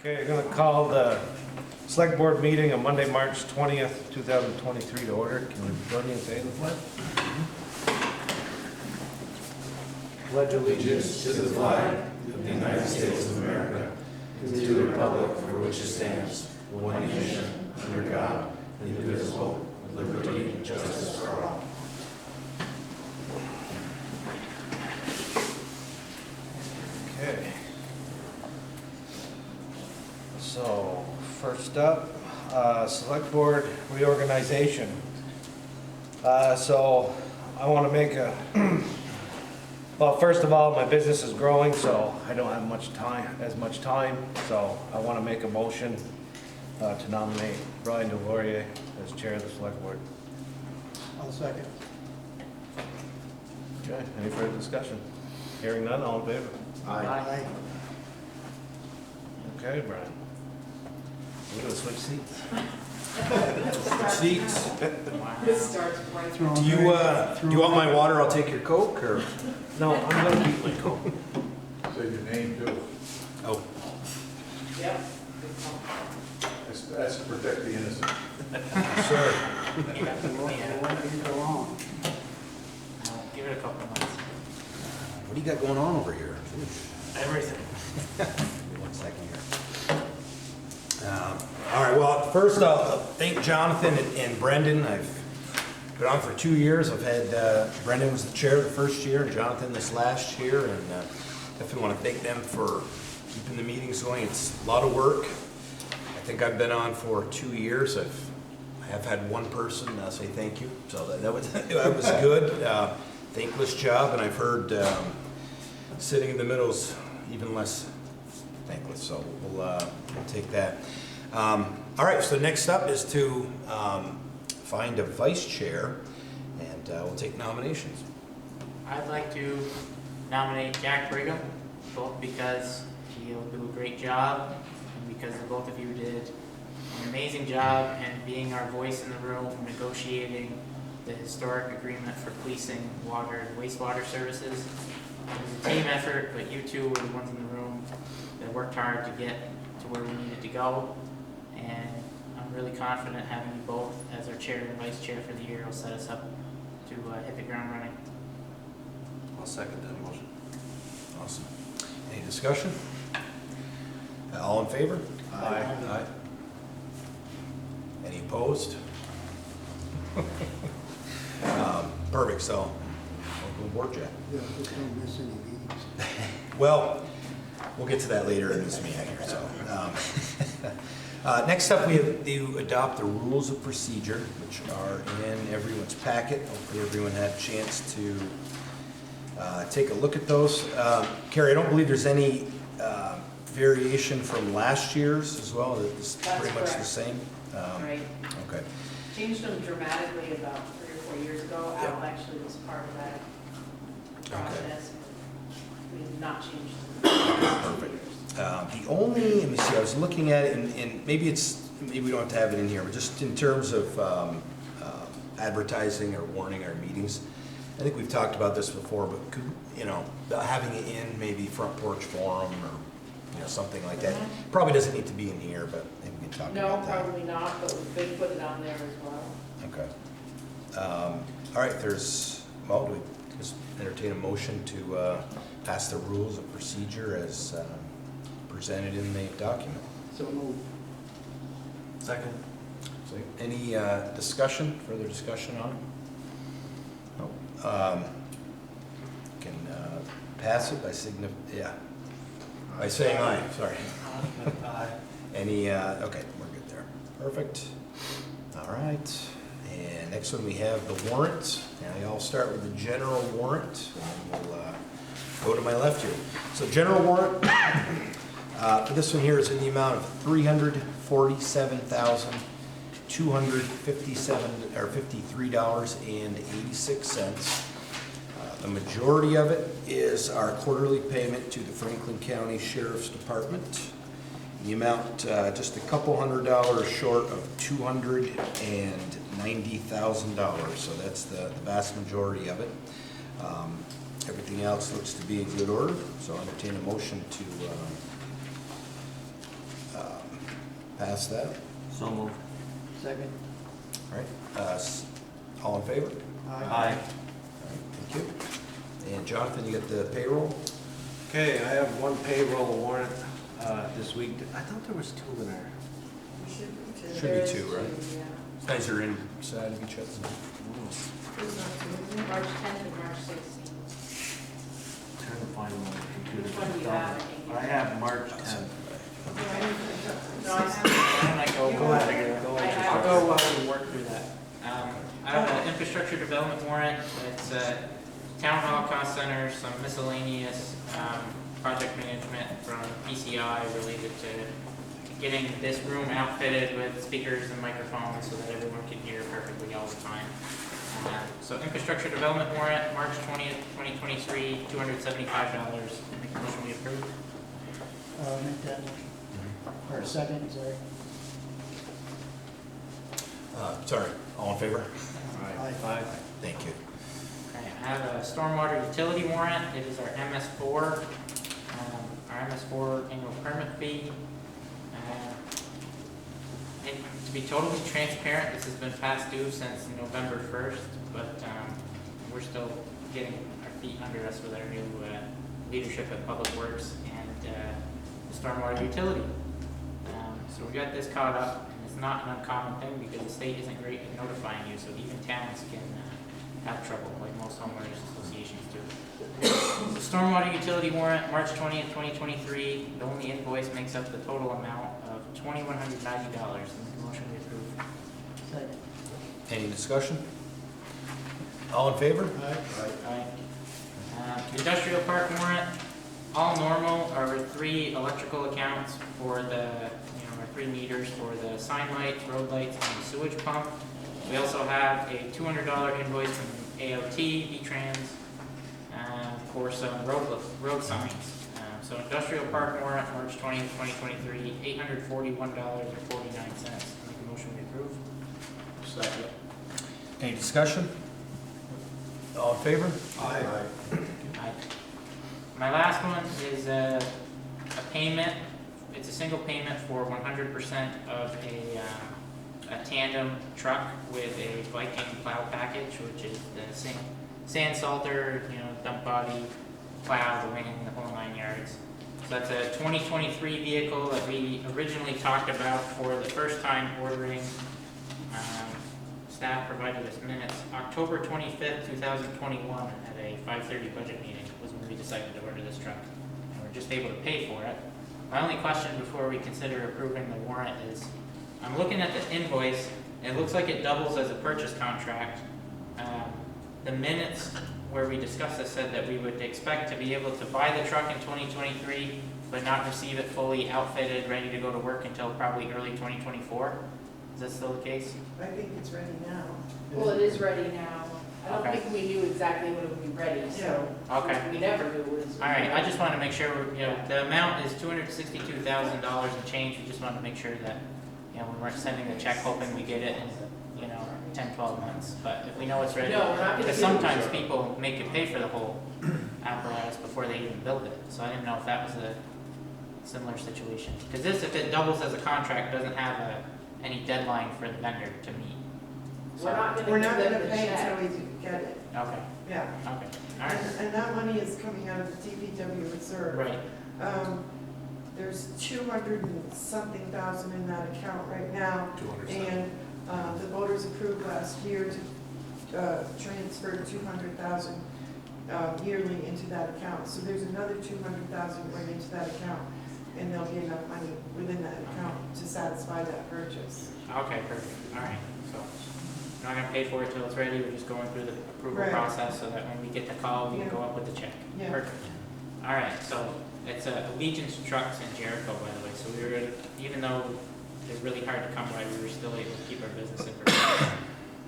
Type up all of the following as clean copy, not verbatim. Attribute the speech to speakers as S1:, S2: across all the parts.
S1: Okay, I'm going to call the select board meeting on Monday, March 20th, 2023 to order. Can we join me in saying the pledge? Pledge
S2: Allegiance to the flag of the United States of America, and to the republic for which it stands, one nation, under God, indivisible, with liberty and justice for all.
S1: Okay. So, first up, select board reorganization. So, I want to make a, well, first of all, my business is growing, so I don't have as much time, so I want to make a motion to nominate Brian Delorier as chair of the select board.
S3: I'll second.
S1: Okay, any further discussion? Hearing none, all in favor?
S3: Aye.
S1: Okay, Brian. We're gonna switch seats.
S4: Seats.
S5: This starts right from.
S4: Do you want my water? I'll take your Coke, or?
S1: No, I'm gonna keep my coat.
S6: Say your name too.
S4: Oh,
S5: Yep.
S6: That's to protect the innocent.
S4: sure.
S7: Give it a couple of months.
S4: What do you got going on over here?
S7: Everything.
S4: Give me 1 second here. All right, well, first I'll thank Jonathan and Brendan. I've been on for 2 years. I've had, Brendan was the chair the first year, and Jonathan this last year, and definitely want to thank them for keeping the meetings going. It's a lot of work. I think I've been on for 2 years. I have had one person say thank you, so that was that was good. Thankless job, and I've heard sitting in the middle is even less thankless, so we'll take that. All right, so next up is to find a vice chair, and we'll take nominations.
S7: I'd like to nominate Jack Brigham, both because he'll do a great job and because the both of you did an amazing job in being our voice in the room, negotiating the historic agreement for policing water and wastewater services. It was a team effort, but you two were the ones in the room that worked hard to get to where we needed to go. And I'm really confident having you both as our chair and vice chair for the year will set us up to hit the ground running.
S4: I'll second that motion. Awesome. Any discussion? All in favor?
S1: Aye.
S4: Aye. Any opposed? Perfect, so welcome aboard, Jack.
S3: Yeah, just don't miss any meetings.
S4: Well, we'll get to that later in this meeting here. So, next up, we have to adopt the rules of procedure, which are in everyone's packet. Hopefully, everyone had a chance to take a look at those. Carrie, I don't believe there's any variation from last year's as well. It's
S5: That's
S4: pretty much the
S5: correct.
S4: same.
S5: Right.
S4: Okay.
S5: Changed them dramatically about 3 or 4 years ago.
S4: Yeah.
S5: Al actually was part of that process. We've not changed them.
S4: Perfect. The only, let me see, I was looking at it, and maybe we don't have to have it in here, but just in terms of advertising or warning our meetings, I think we've talked about this before, but could, having it in maybe Front Porch Forum or something like that. Probably doesn't need to be in here, but maybe we can talk
S5: No,
S4: about that.
S5: probably not, but we could put it on there as well.
S4: Okay. All right, do we just entertain a motion to pass the rules of procedure as presented in the document?
S3: So move.
S1: Second.
S4: So, any further discussion on it? No. Can pass it by by saying aye, sorry.
S1: Aye.
S4: Any, okay, we're good there. Perfect. All right. And next one we have the warrant. Now I'll start with the general warrant, and we'll go to my left here. So general warrant, this one here is in the amount of $347,253.86. The majority of it is our quarterly payment to the Franklin County Sheriff's Department. The amount just a couple $100 short of $290,000. So that's the vast majority of it. Everything else looks to be in good order. So I'll entertain a motion to pass that.
S2: So moved.
S3: Second.
S4: All right, all in favor?
S2: Aye.
S4: Thank you. And Jonathan, you got the payroll?
S1: Okay, I have one payroll warrant this week. I thought there was two in there.
S4: Should be two, right? It's nice you're inside of each other.
S5: March 10th and March 16th.
S1: Trying to find one.
S5: Which one do you have?
S1: I have March 10th.
S5: No, I have.
S7: Why don't I go
S1: Go
S7: over
S1: ahead.
S7: it?
S1: Go ahead.
S7: I'll go while we work through that. I have an infrastructure development warrant. It's town hall cost center, some miscellaneous project management from PCI related to getting this room outfitted with speakers and microphones so that everyone can hear perfectly all the time. So infrastructure development warrant, March 20th, 2023, $275. Make a motion we approve.
S3: Make that motion. Or second, sorry.
S4: Sorry, all in favor?
S3: Aye.
S4: Thank you.
S7: Okay, I have a stormwater utility warrant. It is our MS4, our MS4 annual permit fee. And to be totally transparent, this has been past due since November 1st, but we're still getting our feet under us with our new leadership at Public Works and the stormwater utility. So we got this caught up, and it's not an uncommon thing because the state isn't great at notifying you, so even towns can have trouble, like most homeowners associations do. The stormwater utility warrant, March 20th, 2023, the only invoice makes up the total amount of $2,190. Make a motion we approve.
S3: Second.
S4: Any discussion? All in favor?
S7: Aye. Industrial park warrant, all normal, our 3 electrical accounts for the, our 3 meters for the sign lights, road lights, and the sewage pump. We also have a $200 invoice from AOT, V-Trans, for some road signs. So industrial park warrant, March 20th, 2023, $841.49. Make a motion we approve.
S1: Second.
S4: Any discussion? All in favor?
S1: Aye.
S7: Aye. My last one is a payment. It's a single payment for 100% of a tandem truck with a Viking plow package, which is the sand salter, dump body, plow, the wing, the whole 9 yards. So that's a 2023 vehicle that we originally talked about for the first time ordering. Staff provided us minutes. October 25th, 2021, at a 5:30 budget meeting was when we decided to order this truck. And we're just able to pay for it. My only question before we consider approving the warrant is, I'm looking at the invoice, it looks like it doubles as a purchase contract. The minutes where we discussed this said that we would expect to be able to buy the truck in 2023, but not receive it fully outfitted, ready to go to work until probably early 2024. Is that still the case?
S8: I think it's ready now.
S5: Well, it is ready now. I don't
S7: Okay.
S5: think we knew exactly when it would be ready, so.
S7: Okay.
S5: We never knew it was.
S7: All right, I just want to make sure, the amount is $262,000 and change. We just want to make sure that, when we're sending the check, hoping we get it in, 10, 12 months. But if we know it's ready,
S5: No, we're not gonna
S7: because
S5: do it.
S7: sometimes people make you pay for the whole apparatus before they even build it. So I didn't know if that was a similar situation. Because this, if it doubles as a contract, doesn't have any deadline for the vendor to meet. So-
S5: We're not
S8: We're
S5: gonna
S8: not
S5: give them
S8: gonna
S5: the
S8: pay
S5: check.
S8: until we get it,
S7: Okay,
S8: yeah.
S7: okay, all right,
S8: And that money is coming out of the DPW reserve.
S7: right,
S8: There's 200 and something thousand in that account right now.
S1: 200.
S8: And the voters approved last year to transfer 200,000 yearly into that account. So there's another 200,000 going into that account, and there'll be enough money within that account to satisfy that purchase.
S7: okay, perfect, all right. So we're not gonna pay for it till it's ready, we're just going through the approval
S8: Right.
S7: process so that when we get the call, we can
S8: Yeah.
S7: go up with the check.
S8: Yeah.
S7: Perfect. All right, so it's Allegiance Trucks in Jericho, by the way, so we were, even though they're really hard to come by, we were still able to keep our business information.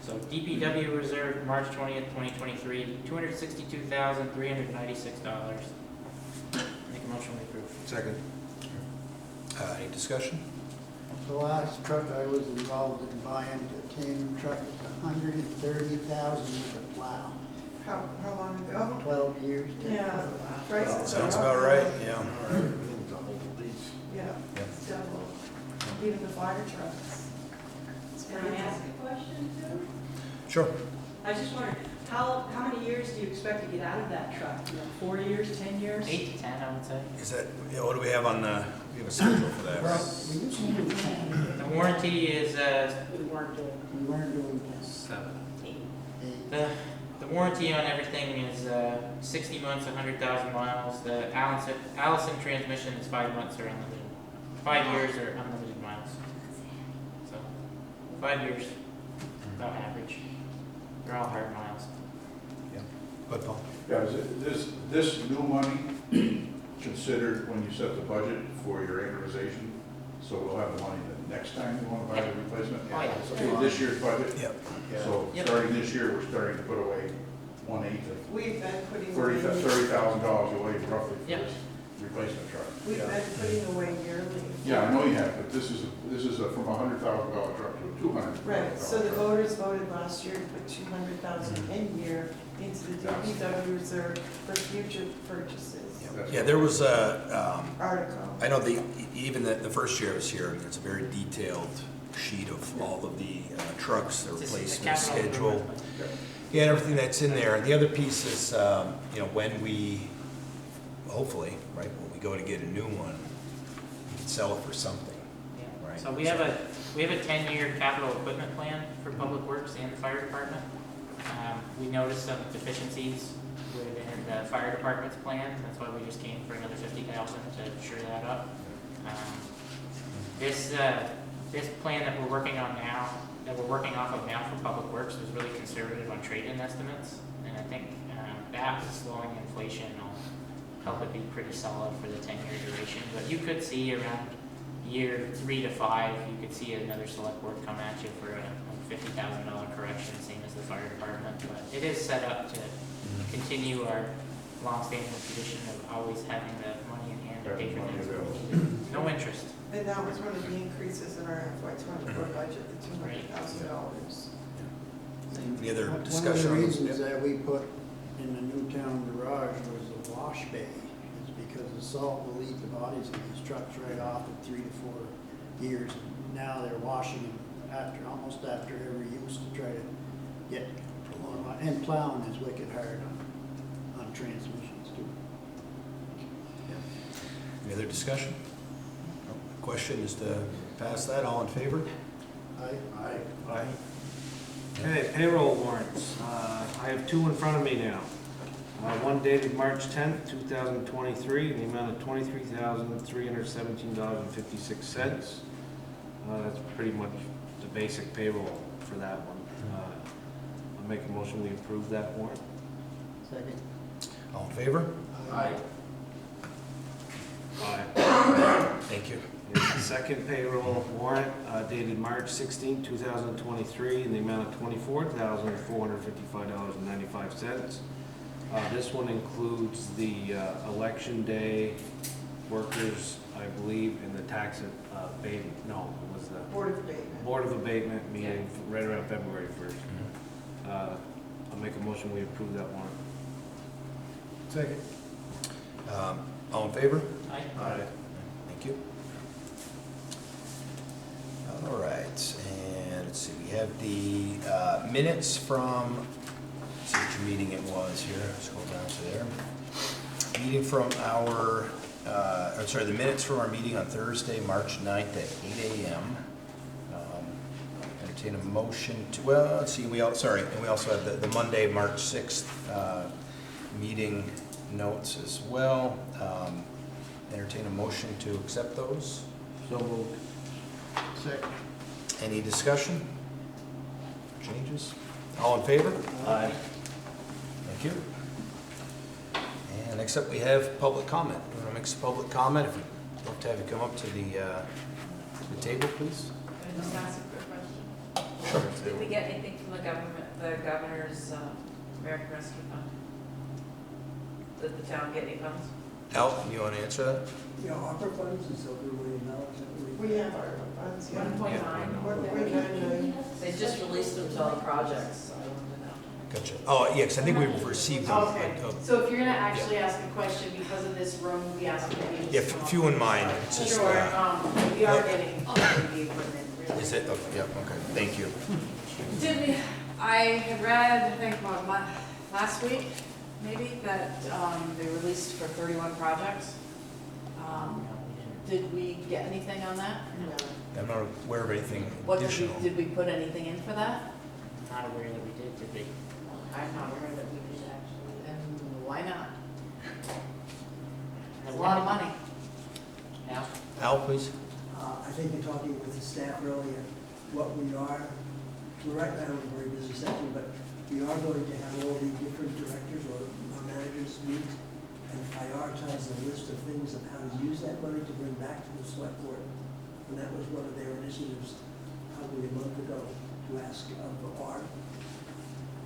S7: So DPW reserve, March 20th, 2023, $262,396. Make a motion to approve.
S4: Second. Any discussion?
S3: The last truck I was involved in buying, a tandem truck, was $130,000 with a plow.
S8: How long ago?
S3: 12 years.
S8: Yeah. Prices are
S4: Sounds
S8: up.
S4: about right, yeah.
S8: Yeah,
S4: Yep.
S8: it's double. even the fire trucks. It's
S5: Can
S8: pretty
S5: I ask a question too?
S4: Sure.
S9: I just wondered, how many years do you expect to get out of that truck? 4 years, 10 years?
S7: 8 to 10, I would say.
S4: Is that, what do we have on the, we have a schedule for that, right?
S3: We used to do 10.
S7: The warranty is,
S3: We weren't doing
S7: 7.
S3: 8.
S7: The warranty on everything is 60 months, 100,000 miles. The Allison transmission is 5 months or unlimited. 5 years or unlimited miles. So 5 years, about average. They're all hard miles.
S4: Good, Paul.
S6: Yeah, is this new money considered when you set the budget for your amortization? So we'll have the money the next time you want to buy the replacement?
S7: Oh, yeah.
S6: So this year's budget?
S4: Yep.
S6: So
S7: Yep.
S6: starting this year, we're starting to put away 1/8
S8: We've been putting
S6: of
S8: away,
S6: $30,000 away roughly for
S7: Yep.
S6: this replacement truck.
S8: we've been putting away yearly.
S6: Yeah, I know you have, but this is from a $100,000 truck to a $200,000.
S8: Right, so the voters voted last year to put 200,000 in year into the DPW reserve for future purchases.
S4: Yeah, there was a,
S8: Article.
S4: I know even the first year I was here, there's a very detailed sheet of all of the trucks, the
S7: It's just a
S4: replacement
S7: capital
S4: schedule.
S7: improvement.
S4: Yeah, and everything that's in there. The other piece is, when we, hopefully, right, when we go to get a new one, we can sell it for something.
S7: Yeah.
S4: Right.
S7: So we have a 10-year capital equipment plan for Public Works and the fire department. We noticed some deficiencies within the fire department's plan. That's why we just came for another 50,000 to shore that up. This plan that we're working on now, that we're working off of now for Public Works, was really conservative on trade-in estimates, and I think that with slowing inflation will help it be pretty solid for the 10-year duration. But you could see around year 3 to 5, you could see another select board come at you for a $50,000 correction, same as the fire department. But it is set up to continue our long-standing tradition of always having the money in hand to pay for things when we need it. No interest.
S8: And that was one of the increases in our FY '24 budget, the $200,000.
S4: Any other
S3: One of
S4: discussion?
S3: the
S4: on this?
S3: reasons that we put in the Newtown garage was the wash bay, is because the salt will eat the bodies of these trucks right off in 3 to 4 years. Now they're washing them almost after every use to try to get, and plowing is wicked hard on transmissions too.
S4: Any other discussion? Question is to pass that. All in favor?
S3: Aye.
S1: Okay, payroll warrants. I have 2 in front of me now. One dated March 10th, 2023, in the amount of $23,317.56. That's pretty much the basic payroll for that one. I'll make a motion we approve that warrant.
S3: Second.
S4: All in favor?
S3: Aye.
S1: Aye.
S4: Thank you.
S1: The second payroll warrant dated March 16, 2023, in the amount of $24,455.95. This one includes the election day workers, I believe, in the tax abatement, no, it was the
S8: Board of Abatement.
S1: Board of Abatement meeting right around February 1st. I'll make a motion we approve that warrant.
S3: Second.
S4: All in favor?
S7: Aye.
S4: Thank you. All right, and let's see, we have the minutes from, let's see which meeting it was here, scroll down to there. Meeting from our, the minutes from our meeting on Thursday, March 9th at 8 a.m. Entertain a motion to, well, let's see, and we also have the Monday, March 6th meeting notes as well. Entertain a motion to accept those.
S1: So moved.
S3: Second.
S4: Any discussion? Changes? All in favor?
S1: Aye.
S4: Thank you. And next up, we have public comment. We want to make some public comment. If we'd love to have you come up to the table, please.
S5: Can I just ask a quick question?
S4: Sure.
S5: Did we get anything from the governor's American Rescue Fund? Did the town get any funds?
S4: Al, you want to answer that?
S3: Yeah, opera funds is over now.
S8: We have our funds, yeah.
S5: 1.9.
S8: 1.99.
S9: They just released them to all the projects, so I wanted to know.
S4: Gotcha. Oh, yeah, 'cause I think we've received them.
S9: Okay, so if you're gonna actually ask a question because of this room, we ask that you just
S4: Yeah,
S9: come up.
S4: if you wouldn't mind, it's just,
S9: Sure, we are getting all of the equipment, really.
S4: is it? Oh, yeah, okay, thank you.
S5: Did we, I had read, I think, about last week, maybe, that they released for 31 projects. Did we get anything on that?
S7: No.
S4: I'm not aware of anything
S5: What
S4: additional.
S5: did we put anything in for that?
S7: Not aware that we did we?
S5: I'm not aware that we did actually, and why not? It's a
S7: No,
S5: lot of money.
S7: Now,
S4: Al, please.
S10: I think you're talking with the staff earlier, what we are, we're right now in a very busy section, but we are going to have all the different directors or managers meet and prioritize a list of things of how to use that money to bring back to the select board. And that was one of their initiatives probably a month ago to ask of our.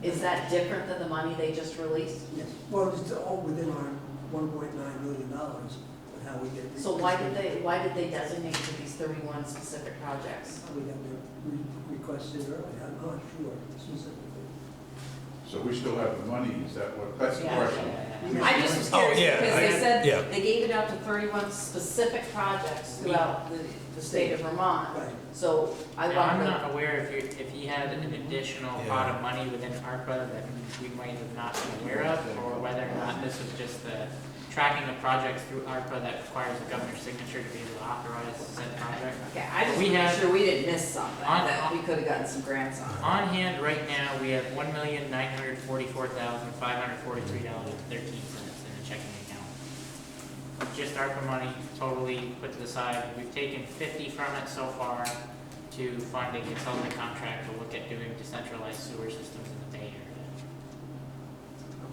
S5: Is that different than the money they just released?
S10: Yes, well, it's all within our $1.9 million, and how we get.
S5: So why did they designate to these 31 specific projects?
S10: We got the requested earlier, I'm not sure specifically.
S6: So we still have the money, is that what, that's the
S5: Yeah.
S6: question?
S5: I just was
S4: Oh,
S5: curious
S4: yeah,
S5: because they
S4: yeah.
S5: said they gave it out to 31 specific projects throughout the state of Vermont.
S10: Right.
S5: So I
S7: now, I'm
S5: wanted
S7: not aware if he had an additional pot of money within ARPA that we might have not been aware of, or whether or not this was just the tracking of projects through ARPA that requires the governor's signature to be able to authorize said project.
S5: Okay, I just
S7: We
S5: want to
S7: have-
S5: make sure we didn't miss something,
S7: On-
S5: that we could have gotten some grants on.
S7: On hand right now, we have $1,944,543.13 in the checking account. Just ARPA money totally put to the side. We've taken 50 from it so far to fund a consulting contract to look at doing decentralized sewer systems in the Bay Area.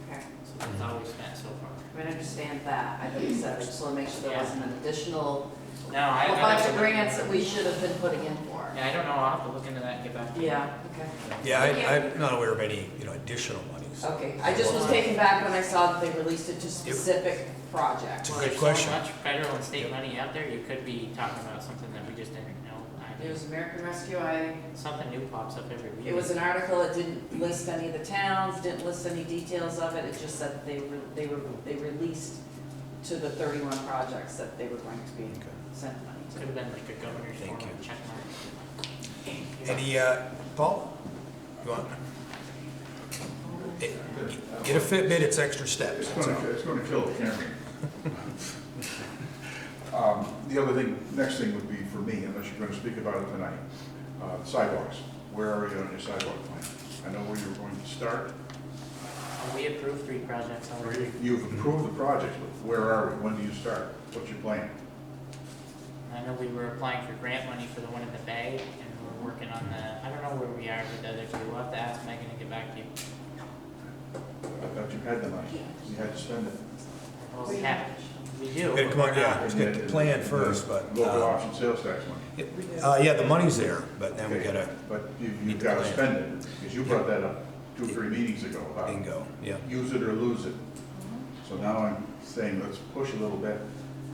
S5: Okay,
S7: So that's all we've spent so far.
S5: I understand that, I think you said, I just want to make sure there
S7: Yeah.
S5: wasn't an additional,
S7: No, I
S5: a
S7: don't
S5: bunch of grants that we should have been putting in for.
S7: Yeah, I don't know. I'll have to look into that and get back to you.
S5: Yeah, okay.
S4: Yeah, I'm not aware of any, additional monies.
S5: Okay, I just was taken back when I saw that they released it to specific projects.
S4: It's a
S7: Well,
S4: good
S7: there's
S4: question.
S7: so much federal and state money out there, you could be talking about something that we just didn't know.
S5: It was American Rescue,
S7: Something new pops up every week.
S5: it was an article, it didn't list any of the towns, didn't list any details of it, it just said that they released to the 31 projects that they were going to be
S4: Okay.
S5: sent money
S7: Could
S5: to.
S7: have been like a governor's
S4: Thank
S7: form
S4: you.
S7: of check mark.
S4: Any, Paul? You want? Get a Fitbit, it's extra steps.
S6: It's
S4: that's all.
S6: gonna kill the camera. The other thing, next thing would be for me, unless you're gonna speak about it tonight, sidewalks. Where are you on your sidewalk plan? I know where you're going to start.
S7: We approved 3 projects already.
S6: You've approved the projects, but where are we? When do you start? What's your plan?
S7: I know we were applying for grant money for the one in the Bay, and we're working on I don't know where we are with the other 2. We'll have to ask Megan and get back to you.
S6: I thought you had the money. You had to spend it.
S7: Well, we do.
S4: Gotta come on, yeah, let's get the
S6: And
S4: plan
S6: then
S4: first, but,
S6: Local option sales tax money.
S4: yeah, the money's there, but then we
S6: Okay,
S4: gotta
S6: But
S4: meet
S6: you've
S4: the
S6: got to
S4: plan.
S6: spend it, because you brought that up 2 or 3 meetings ago. about
S4: bingo, yeah.
S6: Use it or lose it. So now I'm saying, let's push a little bit.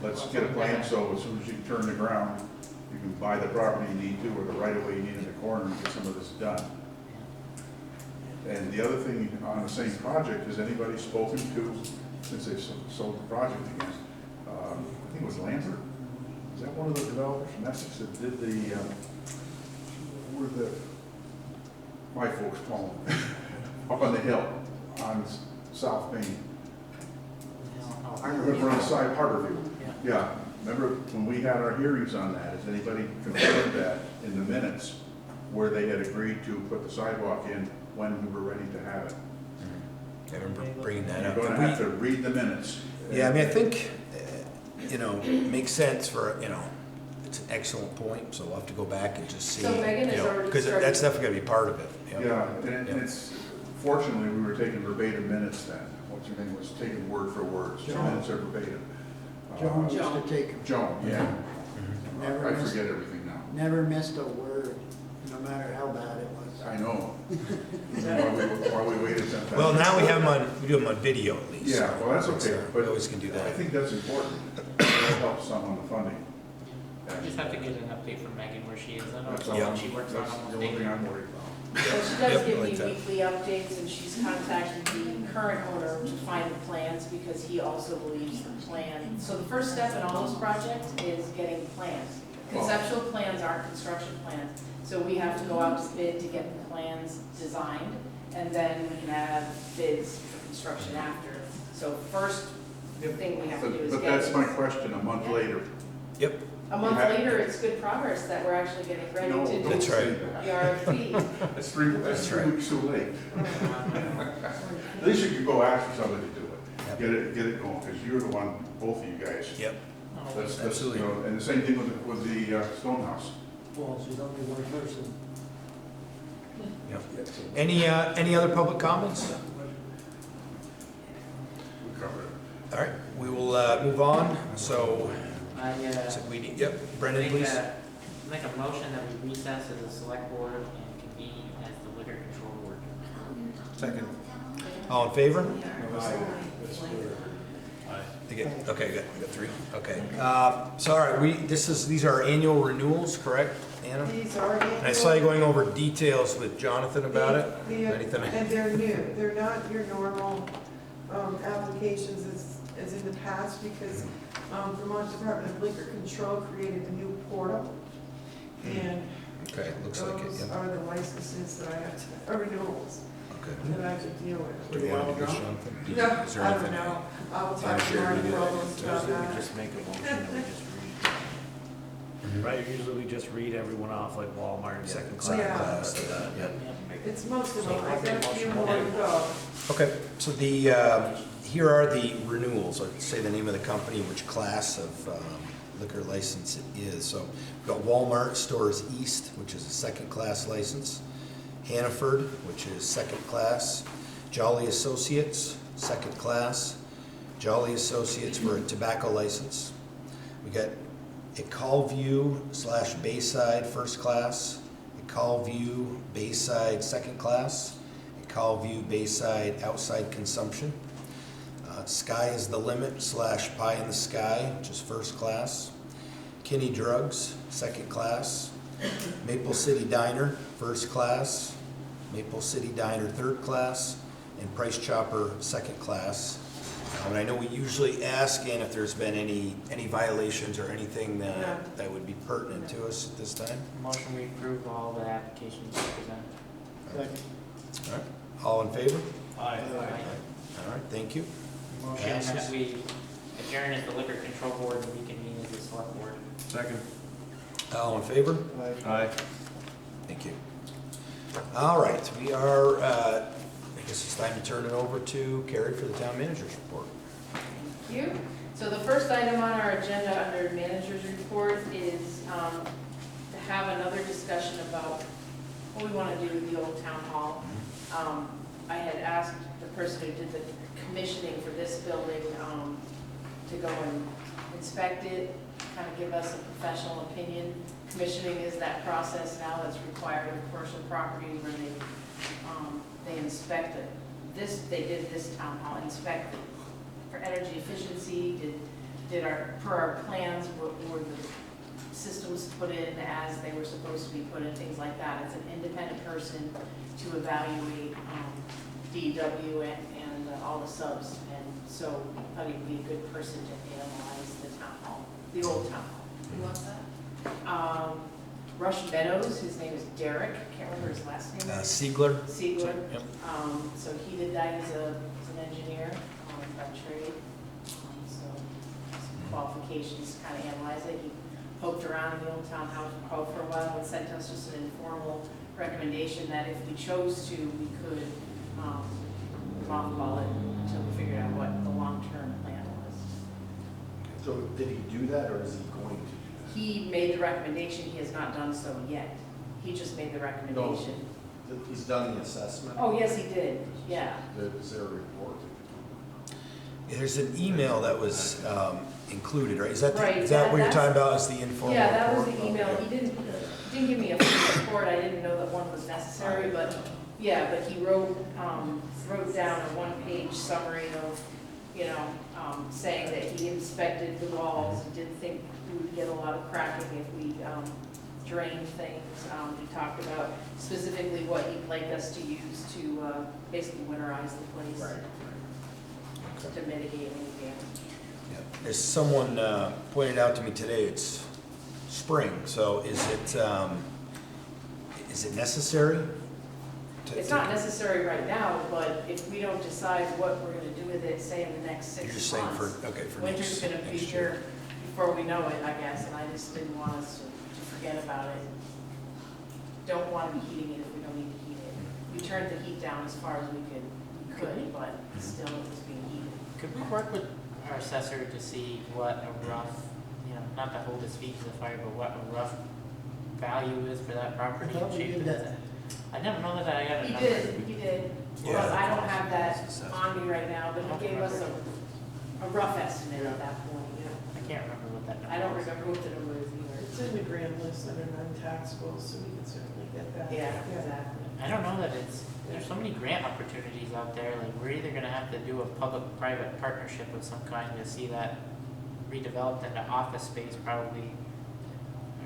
S6: Let's get a plan, so as soon as you turn the ground, you can buy the property you need to, or the right of way you need in the corner, and get some of this done. And the other thing on the same project, has anybody spoken to, since they've sold the project again? I think it was Lambert? Is that one of the developers from Essex that did the, where my folks call them, up on the hill on South Main. Remember on the side, Harborview?
S7: Yeah.
S6: Yeah, remember when we had our hearings on that, has anybody confirmed that in the minutes where they had agreed to put the sidewalk in when we were ready to have it?
S4: I remember bringing that
S6: You're
S4: up.
S6: gonna have to read the minutes.
S4: Yeah, I mean, I think, it makes sense for, it's an excellent point, so we'll have to go back and just see.
S5: So Megan has already
S4: Because
S5: started-
S4: that's definitely gonna be part of it.
S6: Yeah, and it's, fortunately, we were taking verbatim minutes then. What's her name, was taken word for word, so
S3: Joan.
S6: minutes are verbatim.
S3: Joan used to take them.
S6: Joan, yeah.
S3: Never
S6: I
S3: missed,
S6: forget everything now.
S3: never missed a word, no matter how bad it was.
S6: I know. While we waited sometimes.
S4: Well, now we have them on, we do them on video at least.
S6: Yeah, well, that's okay,
S4: So
S6: but
S4: we always can do
S6: I
S4: that.
S6: think that's important. That'll help some on the funding.
S7: I just have to get an update from Megan where she is. I know
S6: That's
S7: it's
S6: all.
S4: Yeah.
S7: something she works on
S6: That's
S7: almost
S6: the only
S7: daily.
S6: thing I'm worried about.
S5: So she
S4: Yep,
S5: does give
S4: like
S5: me
S4: that.
S5: weekly updates, and she's contacted the current owner to find the plans, because he also believes the plan. So the first step in all those projects is getting plans. Conceptual plans aren't construction plans, so we have to go out to bid to get the plans designed, and then we can have bids for construction after. So first thing we have to do is
S6: But
S5: get.
S6: that's my question, a month
S5: Yeah.
S6: later.
S4: Yep,
S5: A month
S6: Yeah.
S5: later, it's good progress that we're actually getting ready
S6: No,
S5: to do
S6: don't
S4: That's right.
S5: the RFP.
S6: That's three
S4: right.
S6: weeks too late. At least you could go ask for somebody to do it. Get it going, because you're the one, both of you guys.
S4: yep.
S6: That's,
S4: Absolutely.
S6: you know, and the same thing with the stone house.
S10: Well, she's only one person.
S4: Yep. Any other public comments?
S6: We covered it.
S4: All right, we will move on. So,
S7: I,
S4: so we need, yep, Brendan,
S7: make
S4: please.
S7: make a motion that we recess as a select board and convene as the liquor control board.
S1: Second.
S4: All in favor? Okay, good. We got three. Okay. So, all right, these are our annual renewals, correct, Anna?
S8: These are.
S4: And I saw you going over details with Jonathan about it. Anything?
S8: And they're new, they're not your normal, applications as in the past, because, Vermont Department of Liquor Control created a new portal. And
S4: Okay, looks like it,
S8: those
S4: yeah.
S8: are the licenses that I have to, renewals
S4: Okay.
S8: that I have to deal with.
S4: Do we want to do Jonathan?
S8: No,
S4: Is there
S8: I don't
S4: anything?
S8: know, I'll
S4: Yeah,
S8: talk to
S4: sure,
S8: Marty
S4: we do that.
S8: Rollins about
S1: Usually we
S8: that.
S1: just make a motion and we just read. Right, usually we just read everyone off like Walmart, second class.
S8: Yeah.
S1: class.
S4: Yeah.
S8: It's most of them, I've got a few more to go.
S4: Okay, so here are the renewals, or say the name of the company, which class of liquor license it is. So we've got Walmart Stores East, which is a second class license. Hannaford, which is second class. Jolly Associates, second class. Jolly Associates for a tobacco license. We got Ecolview / Bayside first class. Ecolview Bayside second class. Ecolview Bayside outside consumption. Sky is the Limit / Pie in the Sky, which is first class. Kinney Drugs, second class. Maple City Diner, first class. Maple City Diner, third class. And Price Chopper, second class. And I know we usually ask, Ann, if there's been any violations or anything that would be pertinent to us at this time.
S7: Motion we approve all the applications presented.
S4: All right, all in favor?
S1: Aye.
S4: All right, thank you.
S7: Motion
S4: Passes.
S7: that we adjourn as the liquor control board and reconvene as the select board.
S1: Second.
S4: All in favor?
S1: Aye.
S4: Thank you. All right, we are, I guess it's time to turn it over to Carrie for the town manager's report.
S5: Thank you. So the first item on our agenda under manager's report is to have another discussion about what we want to do with the old town hall. I had asked the person who did the commissioning for this building to go and inspect it, kind of give us a professional opinion. Commissioning is that process now that's required in commercial properties where they inspect it. They did this town hall, inspect it for energy efficiency, per our plans, were the systems put in as they were supposed to be put in, things like that. It's an independent person to evaluate DW and all the subs, and so I thought he'd be a good person to analyze the town hall, the old town hall. Who wants that? Rush Meadows, his name is Derek, can't remember his last name.
S4: Siegler?
S5: Siegler.
S4: Yep.
S5: So he did that as an engineer by trade. So some qualifications to kind of analyze it. He poked around in the old town house for a while and sent us just an informal recommendation that if we chose to, we could mothball it until we figured out what the long-term plan was.
S2: So did he do that, or is he going to do that?
S5: He made the recommendation, he has not done so yet. He just made the recommendation.
S2: He's done the assessment?
S5: Oh, yes, he did, yeah.
S2: Is there a report?
S4: There's an email that was included, right? Is that,
S5: Right,
S4: is that what you're
S5: that's-
S4: talking about, is the informal
S5: Yeah, that was
S4: report?
S5: the email.
S4: Okay.
S5: He didn't give me a full report. I didn't know that one was necessary, but, yeah, but he wrote down a one-page summary of, saying that he inspected the walls and didn't think we would get a lot of cracking if we drain things. We talked about specifically what he'd like us to use to basically winterize the place to mitigate any damage.
S4: Yeah. As someone pointed out to me today, it's spring, so is it necessary?
S5: It's not necessary right now, but if we don't decide what we're gonna do with it, say in the next 6 months.
S4: You're just saying for
S5: Winter's gonna be
S4: next
S5: here before we know it, I guess, and I just didn't want us to forget about it. Don't wanna be heating it if we don't need to heat it. We turned the heat down as far as we could, but still it was being heated.
S7: Could we work with our assessor to see what a rough, not to hold his feet to the fire, but what a rough value is for that property?
S10: I thought we
S7: shape
S10: did
S7: of
S10: that.
S7: it? I don't know that I got a
S5: He
S7: number.
S5: did.
S4: Yeah.
S5: Well, I don't have that on me right now, but he gave us a rough estimate at that point,
S7: I can't remember what that number
S5: I don't
S7: is.
S5: remember what the number is either.
S8: It's in the grand list under non-taxable, so we can certainly get that.
S5: Yeah, exactly.
S7: I don't know that there's so many grant opportunities out there, like, we're either gonna have to do a public-private partnership of some kind to see that redeveloped into office space probably,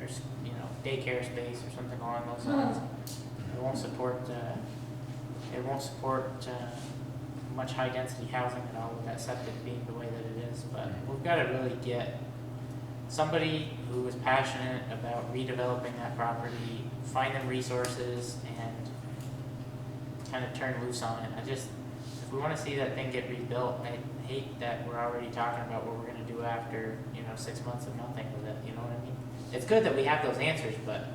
S7: or, daycare space or something along those lines. It won't support much high-density housing at all with that septic being the way that it is, but we've gotta really get somebody who is passionate about redeveloping that property, find them resources, and kind of turn loose on it. If we wanna see that thing get rebuilt, I hate that we're already talking about what we're gonna do after, 6 months of nothing with it, you know what I mean? It's good that we have those answers, but,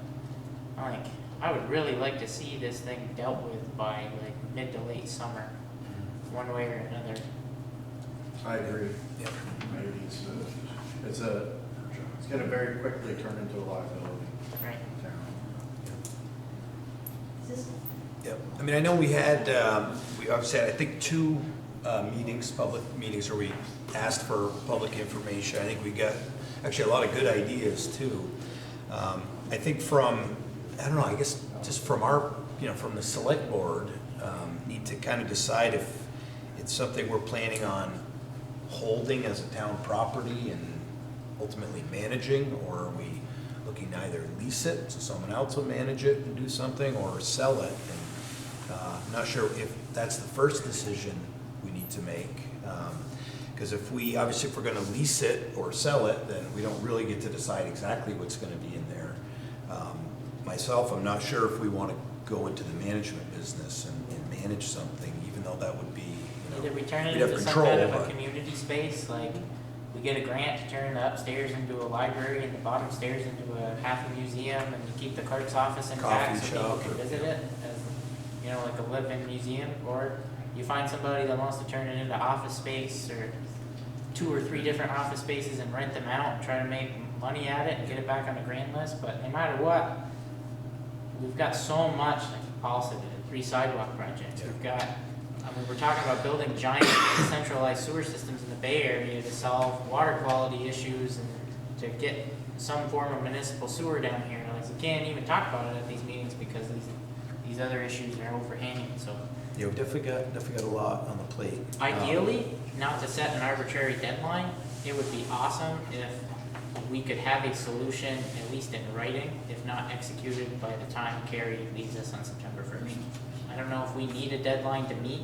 S7: I would really like to see this thing dealt with by, mid to late summer, one way or another.
S2: I agree.
S4: Yep.
S2: Maybe it's gonna very quickly turn into a liability.
S7: Right.
S4: Yep. I mean, I know we had, we obviously had, I think, 2 public meetings where we asked for public information. I think we got actually a lot of good ideas too. I think I guess just from our, from the select board, need to kind of decide if it's something we're planning on holding as a town property and ultimately managing, or are we looking to either lease it so someone else will manage it and do something, or sell it? And I'm not sure if that's the first decision we need to make. Because if we're going to lease it or sell it, then we don't really get to decide exactly what's going to be in there. Myself, I'm not sure if we want to go into the management business and manage something, even though that would be,
S7: Either we turn it
S4: we'd have
S7: into some
S4: control,
S7: kind of a
S4: but-
S7: community space, like, we get a grant to turn the upstairs into a library and the bottom stairs into a half a museum, and you keep the clerk's office intact
S4: Coffee
S7: so people
S4: shop
S7: can
S4: or-
S7: visit it as, like a live-in museum, or you find somebody that wants to turn it into office space, or 2 or 3 different office spaces and rent them out and try to make money at it and get it back on the grand list. But no matter what, we've got so much, like Paul said, 3 sidewalk projects. We've got, we're talking about building giant centralized sewer systems in the Bay Area to solve water quality issues and to get some form of municipal sewer down here. Like, we can't even talk about it at these meetings because these other issues are overhanging, so.
S4: We've definitely got a lot on the plate.
S7: Ideally, not to set an arbitrary deadline, it would be awesome if we could have a solution, at least in writing, if not executed by the time Carrie leaves us on September 1st. I don't know if we need a deadline to meet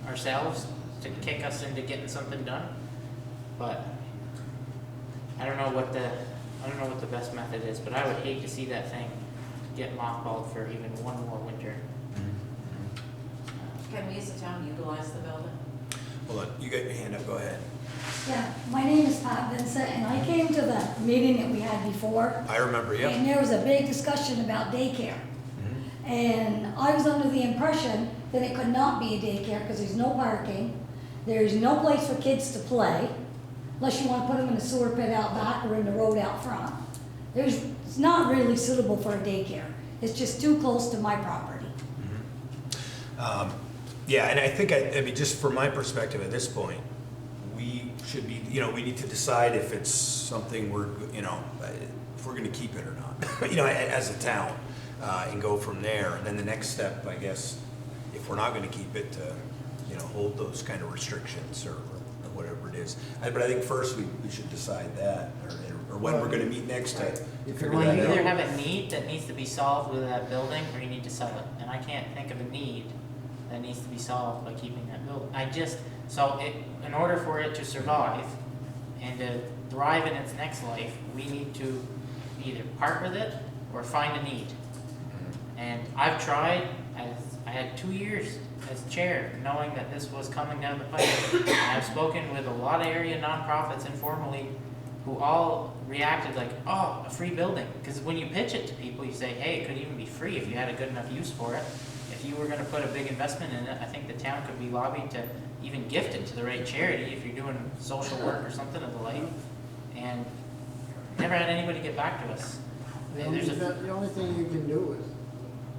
S7: ourselves to kick us into getting something done, but I don't know what the best method is, but I would hate to see that thing get mothballed for even one more winter.
S11: Can we as a town utilize the building?
S4: Hold on, you got your hand up, go ahead.
S12: Yeah, my name is Pat Vincent, and I came to the meeting that we had before.
S4: I remember, yep.
S12: And there was a big discussion about daycare. And I was under the impression that it could not be a daycare because there's no parking, there's no place for kids to play, unless you want to put them in a sewer pit out back or in the road out front. It's not really suitable for a daycare. It's just too close to my property.
S4: Yeah, and I think, I mean, just from my perspective at this point, we should be, we need to decide if it's something if we're going to keep it or not, as a town, and go from there. And then the next step, I guess, if we're not going to keep it, to, hold those kind of restrictions or whatever it is. But I think first we should decide that, or when we're gonna meet next to figure
S7: Well, you
S4: that
S7: either
S4: out.
S7: have a need that needs to be solved with that building, or you need to sell it. And I can't think of a need that needs to be solved by keeping that building. In order for it to survive and to thrive in its next life, we need to either part with it or find a need. And I've tried, I had 2 years as chair, knowing that this was coming down the pipe. And I've spoken with a lot of area nonprofits informally who all reacted like, oh, a free building. Because when you pitch it to people, you say, hey, it could even be free if you had a good enough use for it. If you were gonna put a big investment in it, I think the town could be lobbied to even gift it to the right charity if you're doing social work or something of the like. And never had anybody get back to us.
S3: The only thing you can do is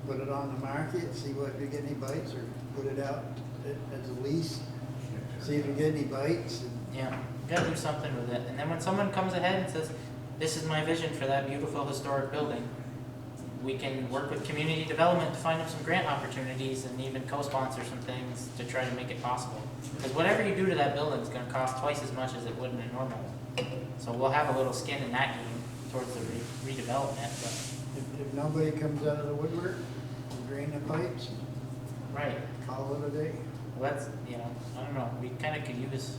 S3: put it on the market, see what, if you get any bites, or put it out as a lease, see if you get any bites.
S7: Yeah, you gotta do something with it. And then when someone comes ahead and says, this is my vision for that beautiful historic building, we can work with community development to find them some grant opportunities and even co-sponsor some things to try to make it possible. Because whatever you do to that building is gonna cost twice as much as it would in a normal one. So we'll have a little skin in that game towards the redevelopment, but.
S3: If nobody comes out of the woodwork, and drain the pipes,
S7: Right.
S3: call it a day.
S7: Well, that's, I don't know, we kinda could use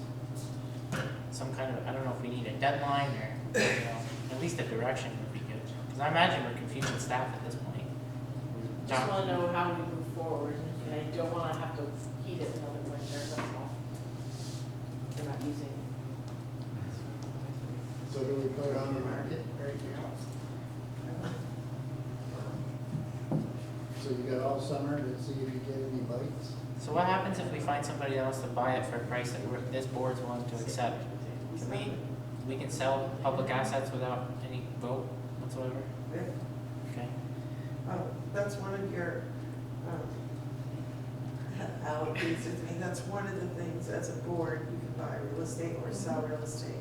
S7: some kind of, I don't know if we need a deadline or, at least a direction would be good. Because I imagine we're confusing staff at this point.
S5: Just wanna know how we move forward, and I don't wanna have to heat it another winter, that's all. We're not using.
S3: So do we put it on the market right now? So you got all summer to see if you get any bites?
S7: So what happens if we find somebody else to buy it for a price that this board's willing to accept? We can sell public assets without any vote whatsoever?
S8: Yeah.
S7: Okay.
S8: That's one of your, Al agrees with me, that's one of the things as a board, you can buy real estate or sell real estate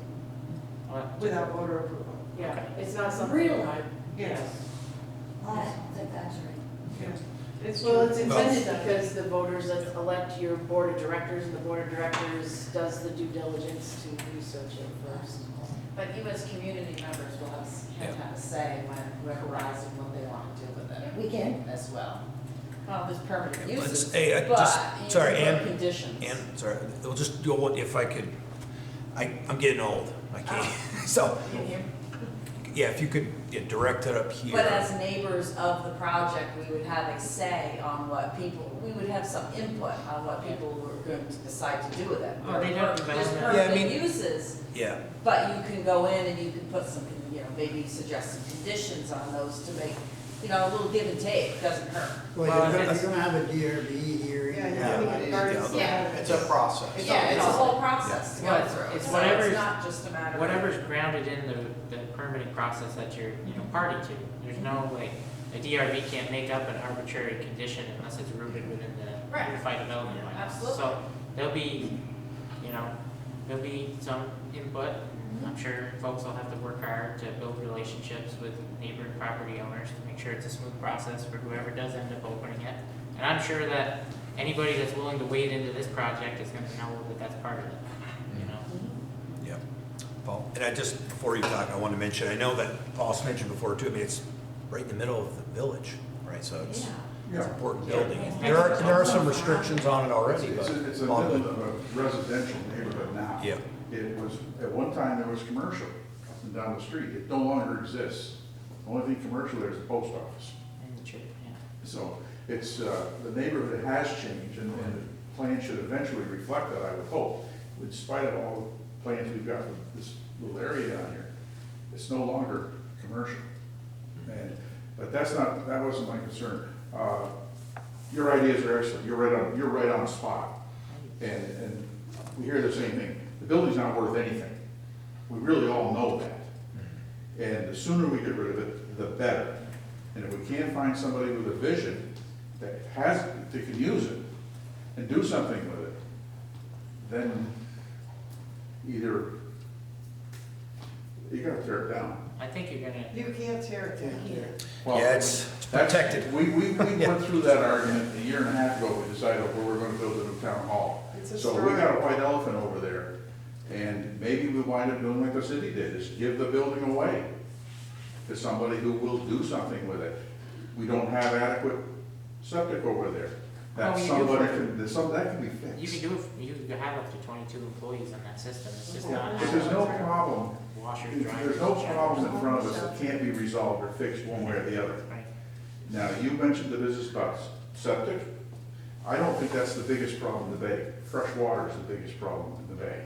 S8: without voter approval.
S5: Yeah,
S7: Okay.
S5: it's not something.
S12: Really?
S8: Yes.
S12: I don't think that's right.
S8: It's
S5: Well,
S8: true.
S5: it's intended because the voters elect your board of directors, and the board of directors does the due diligence to research it first.
S11: But you as community members will have a say when whoever rises and what they want to do with it
S12: We can.
S11: as well. Well, there's permanent
S4: Let's-
S11: uses,
S4: hey, I
S11: but
S4: just-
S11: you
S4: sorry,
S11: can put
S4: Ann-
S11: conditions.
S4: And, sorry, we'll just do one, if I could, I'm getting old, I can't, so, yeah, if you could direct it up here.
S11: But as neighbors of the project, we would have a say on what people, we would have some input on what people were going to decide to do with it.
S7: Oh, they don't
S11: There's
S7: develop
S4: it. Yeah, I
S11: permanent
S4: mean-
S11: uses,
S4: Yeah,
S11: but you can go in and you can put some, maybe suggest some conditions on those to make, a little give and take, doesn't hurt.
S3: Well,
S7: Well,
S3: you're
S7: it's-
S3: gonna have a DRB hearing.
S8: Yeah,
S6: Yeah,
S8: you can get birds.
S5: Yeah.
S2: It's a process.
S11: Yeah, it's a whole process to
S7: Well,
S11: go
S7: it's-
S11: through.
S7: it's
S11: So
S7: whatever's-
S11: It's not just a matter of.
S7: Whatever's grounded in the permitting process that you're, party to. There's no, a DRB can't make up an arbitrary condition unless it's rooted within the
S11: Right.
S7: Unified Development Plan.
S11: Absolutely.
S7: So there'll be, there'll be some input. I'm sure folks will have to work hard to build relationships with neighboring property owners to make sure it's a smooth process for whoever does end up opening it. And I'm sure that anybody that's willing to wade into this project is gonna know that that's part of it,
S4: yeah. Paul, and I just, before you talk, I want to mention, I know that Paul's mentioned before too, it's right in the middle of the village, right, so it's an important building. There are some restrictions on it already, but.
S6: It's a
S4: on the-
S6: middle of a residential neighborhood now.
S4: Yeah.
S6: It was, at one time, there was commercial up and down the street. It no longer exists. The only thing commercial there is the post office.
S7: And the church, yeah.
S6: So it's, the neighborhood has changed, and the plan should eventually reflect that, I would hope. In spite of all the plans we've got for this little area down here, it's no longer commercial. But that wasn't my concern. Your ideas are excellent, you're right on the spot. And we hear the same thing, the building's not worth anything. We really all know that. And the sooner we get rid of it, the better. And if we can find somebody with a vision that can use it and do something with it, then either, you gotta tear it down.
S7: I think you're gonna,
S8: You can't tear it down here.
S6: Well,
S4: Yeah, it's protected.
S6: We went through that argument a year and a half ago, we decided where we're gonna build a new town hall.
S8: It's a
S6: So we
S8: story.
S6: got a white elephant over there And maybe we wind up doing like the city did, is give the building away to somebody who will do something with it. We don't have adequate septic over there. That
S7: Oh, you do
S6: somebody
S7: for-
S6: can, that can be
S7: You
S6: fixed.
S7: can do, you can have up to 22 employees in that system, it's just not.
S6: But there's no problem,
S7: Washers, dryers.
S6: there's no problem in front of us that can't be resolved or fixed one way or the other.
S7: Right.
S6: Now, you mentioned the business about septic. I don't think that's the biggest problem in the bay. Fresh water is the biggest problem in the bay.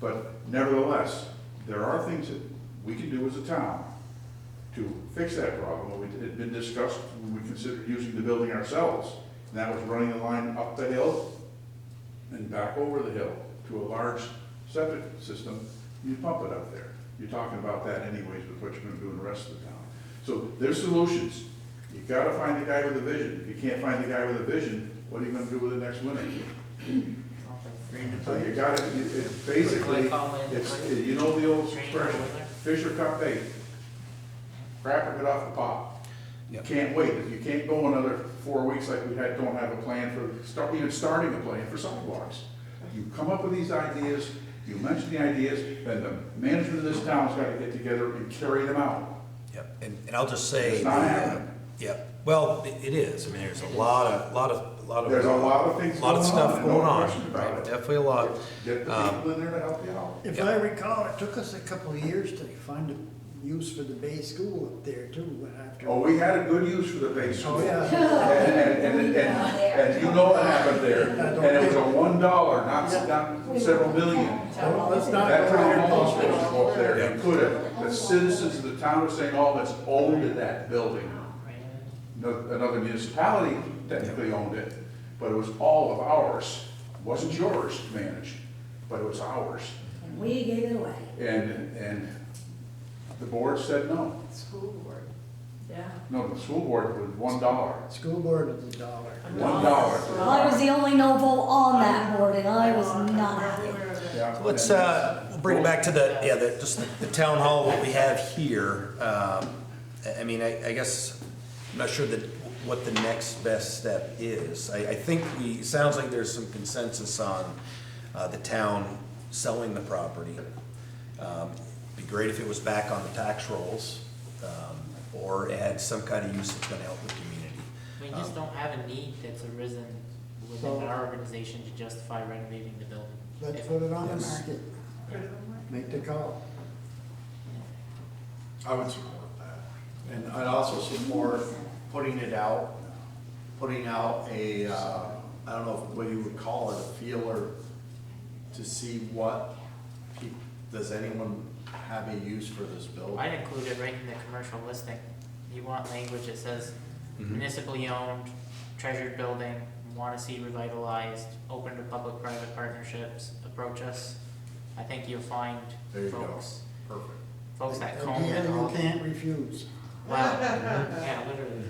S6: But nevertheless, there are things that we can do as a town to fix that problem. It had been discussed when we considered using the building ourselves. And that was running the line up the hill and back over the hill to a large septic system. You pump it up there. You're talking about that anyways with what you're gonna do in the rest of the town. So there's solutions. You gotta find the guy with a vision. If you can't find the guy with a vision, what are you gonna do with it next winter? So you gotta, basically, it's, you know the old expression, fish or cut bait. Crap or get off the pot. You
S4: Yep.
S6: can't wait. If you can't go another 4 weeks like we don't have a plan for, even starting a plan for sidewalks. You come up with these ideas, you mention the ideas, then the management of this town's gotta get together and carry them out.
S4: Yep, and I'll just say.
S6: It's not happening.
S4: Yep, well, it is, I mean, there's a lot of.
S6: There's a lot of things
S4: Lot of
S6: going
S4: stuff
S6: on,
S4: going
S6: no
S4: on,
S6: question about
S4: right,
S6: it.
S4: definitely a lot.
S6: Get the people in there to help you out.
S3: If
S4: Yeah.
S3: I recall, it took us a couple of years to find a use for the Bay School up there too, after.
S6: Oh, we had a good use for the base school.
S3: Oh, yeah.
S6: And you know what happened there, and it was a $1, not several million.
S3: Well, let's not
S6: That
S3: go
S6: town
S3: there.
S6: hall was up there, you could have, the citizens of the town of St. Albans owned that building. Another municipality technically owned it, but it was all of ours. It wasn't yours managed, but it was ours.
S12: And we gave it away.
S6: And the board said no.
S11: School board, yeah.
S6: No, the school board was $1.
S3: School board is $1.
S6: $1.
S12: I was the only no vote on that board, and I was not happy.
S6: Yeah,
S4: Let's,
S6: and-
S4: we'll bring it back to just the town hall, what we have here. I mean, I guess, I'm not sure what the next best step is. I think it sounds like there's some consensus on the town selling the property. Be great if it was back on the tax rolls, or it had some kind of use that's gonna help the community.
S7: We just don't have a need that's arisen within our organization to justify renovating the building.
S3: Let's put it on the
S4: Yes.
S3: market. Make the call.
S1: I would support that. And I'd also support putting out a, I don't know what you would call it, a feeler to see what does anyone have a use for this building?
S7: I'd include it right in the commercial listing. You want language that says municipally owned, treasured building, want to see revitalized, open to public-private partnerships, approach us. I think you'll find
S1: There you go.
S7: folks,
S1: Perfect.
S7: that
S3: A
S7: come
S3: deal
S7: and
S3: you
S7: all.
S3: can't refuse.
S7: Wow, yeah, literally.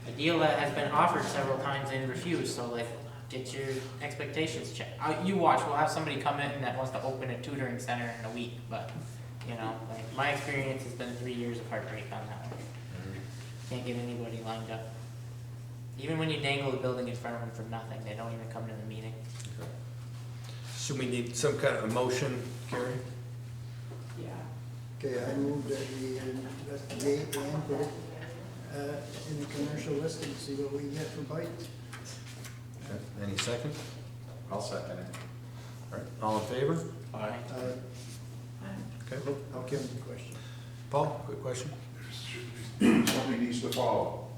S7: A deal that has been offered several times and refused, so like, get your expectations checked. You watch, we'll have somebody come in that wants to open a tutoring center in a week, but, you know, like, my experience has been 3 years of heartbreak on that one. Can't get anybody lined up. Even when you dangle the building in front of them for nothing, they don't even come to the meeting.
S4: So we need some kind of emotion, Carrie?
S11: Yeah.
S3: Okay, I move that we investigate and put it in the commercial listing, see what we can get for bites.
S4: Okay, any second?
S1: I'll second it.
S4: All right, all in favor?
S1: Aye.
S4: Okay,
S3: I'll give him the question.
S4: Paul, quick question?
S6: Something needs to follow.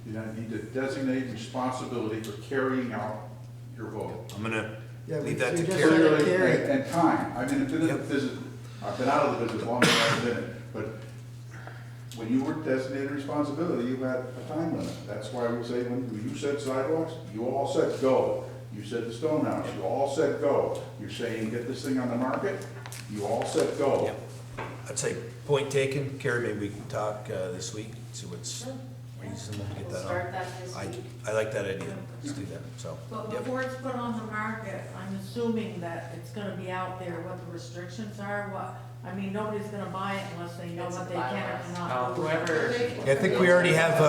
S6: You need to designate responsibility for carrying out your vote.
S4: I'm gonna
S3: Yeah,
S4: leave
S3: we-
S4: that
S3: we
S4: to
S3: just
S4: Carrie.
S3: said it.
S6: Clearly,
S3: Carry.
S6: and time. I mean, I've been in the
S4: Yep.
S6: business, I've been out of the business longer than I've been in it, but when you were designated responsibility, you had a time limit. That's why we say, when you said sidewalks, you all said go. You said the stone house, you all said go. You're saying get this thing on the market, you all said go.
S4: Yep. I'd say point taken. Carrie, maybe we can talk this week, see what's reasonable to get
S5: We'll
S4: that
S5: start
S4: on.
S5: that this week.
S4: I like that idea. Let's do that, so.
S13: But
S4: yep.
S13: before it's put on the market, I'm assuming that it's gonna be out there, what the restrictions are,
S9: I mean, nobody's gonna buy it unless they know
S11: It's
S9: what
S11: a
S9: they can or
S11: bylaw.
S9: cannot. do.
S7: Whoever,
S4: Yeah, I think we already have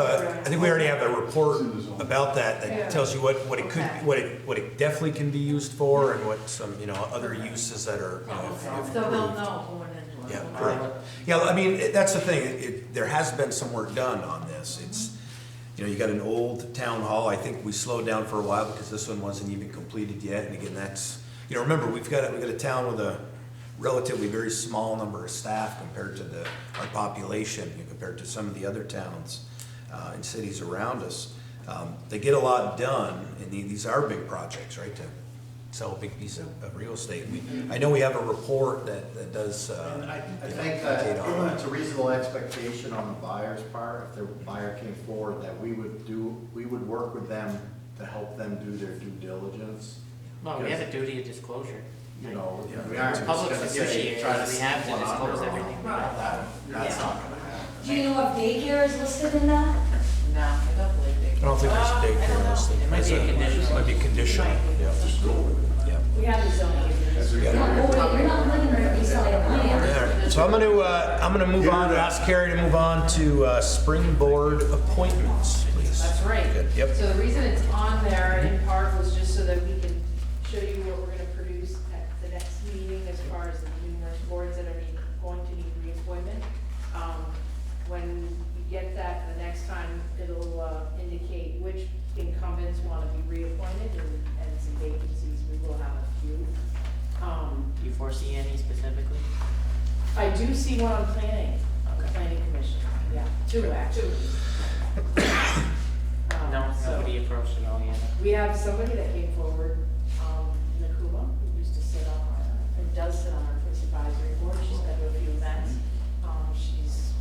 S4: a report about that that tells you what it could, what it definitely can be used for and what some, other uses that are, if
S9: So they'll
S4: approved.
S9: know going into it.
S4: Yeah, correct. Yeah, I mean, that's the thing, there has been some work done on this. It's, you got an old town hall, I think we slowed down for a while because this one wasn't even completed yet. And again, that's, remember, we've got a town with a relatively very small number of staff compared to our population, compared to some of the other towns and cities around us. They get a lot done, and these are big projects, right, to sell a big piece of real estate. I know we have a report that does.
S2: And I think that it's a reasonable expectation on the buyer's part, if the buyer came forward, that we would work with them to help them do their due diligence.
S7: well, we have a duty of disclosure.
S2: We aren't
S7: As
S2: just
S7: public
S2: gonna say,
S7: fiduciaries,
S2: try to
S7: we have to
S2: one
S7: disclose
S2: under
S7: everything.
S2: That's not gonna happen.
S12: Do you know if daycare is listed in that?
S11: No, I don't believe they.
S4: I don't think there's a daycare listed.
S7: It might be a condition.
S4: Might be conditional, yeah.
S5: We have the zoning.
S12: You're not living right beside a plant.
S4: Alright, so I'm gonna move on, ask Carrie to move on to springboard appointments, please.
S5: That's right.
S4: Good, yep.
S5: So the reason it's on there in part was just so that we can show you what we're gonna produce at the next meeting as far as the numerous boards that are going to need reappointment. When you get that, the next time, it'll indicate which incumbents want to be reappointed and some vacancies, we will have a few.
S7: Do you foresee any specifically?
S5: I do see one on planning, planning commission, yeah, two actually.
S7: No,
S5: So-
S7: nobody approached it all yet.
S5: We have somebody that came forward, Nakuma, who used to sit on our, or does sit on our police advisory board. She's been to a few events. She's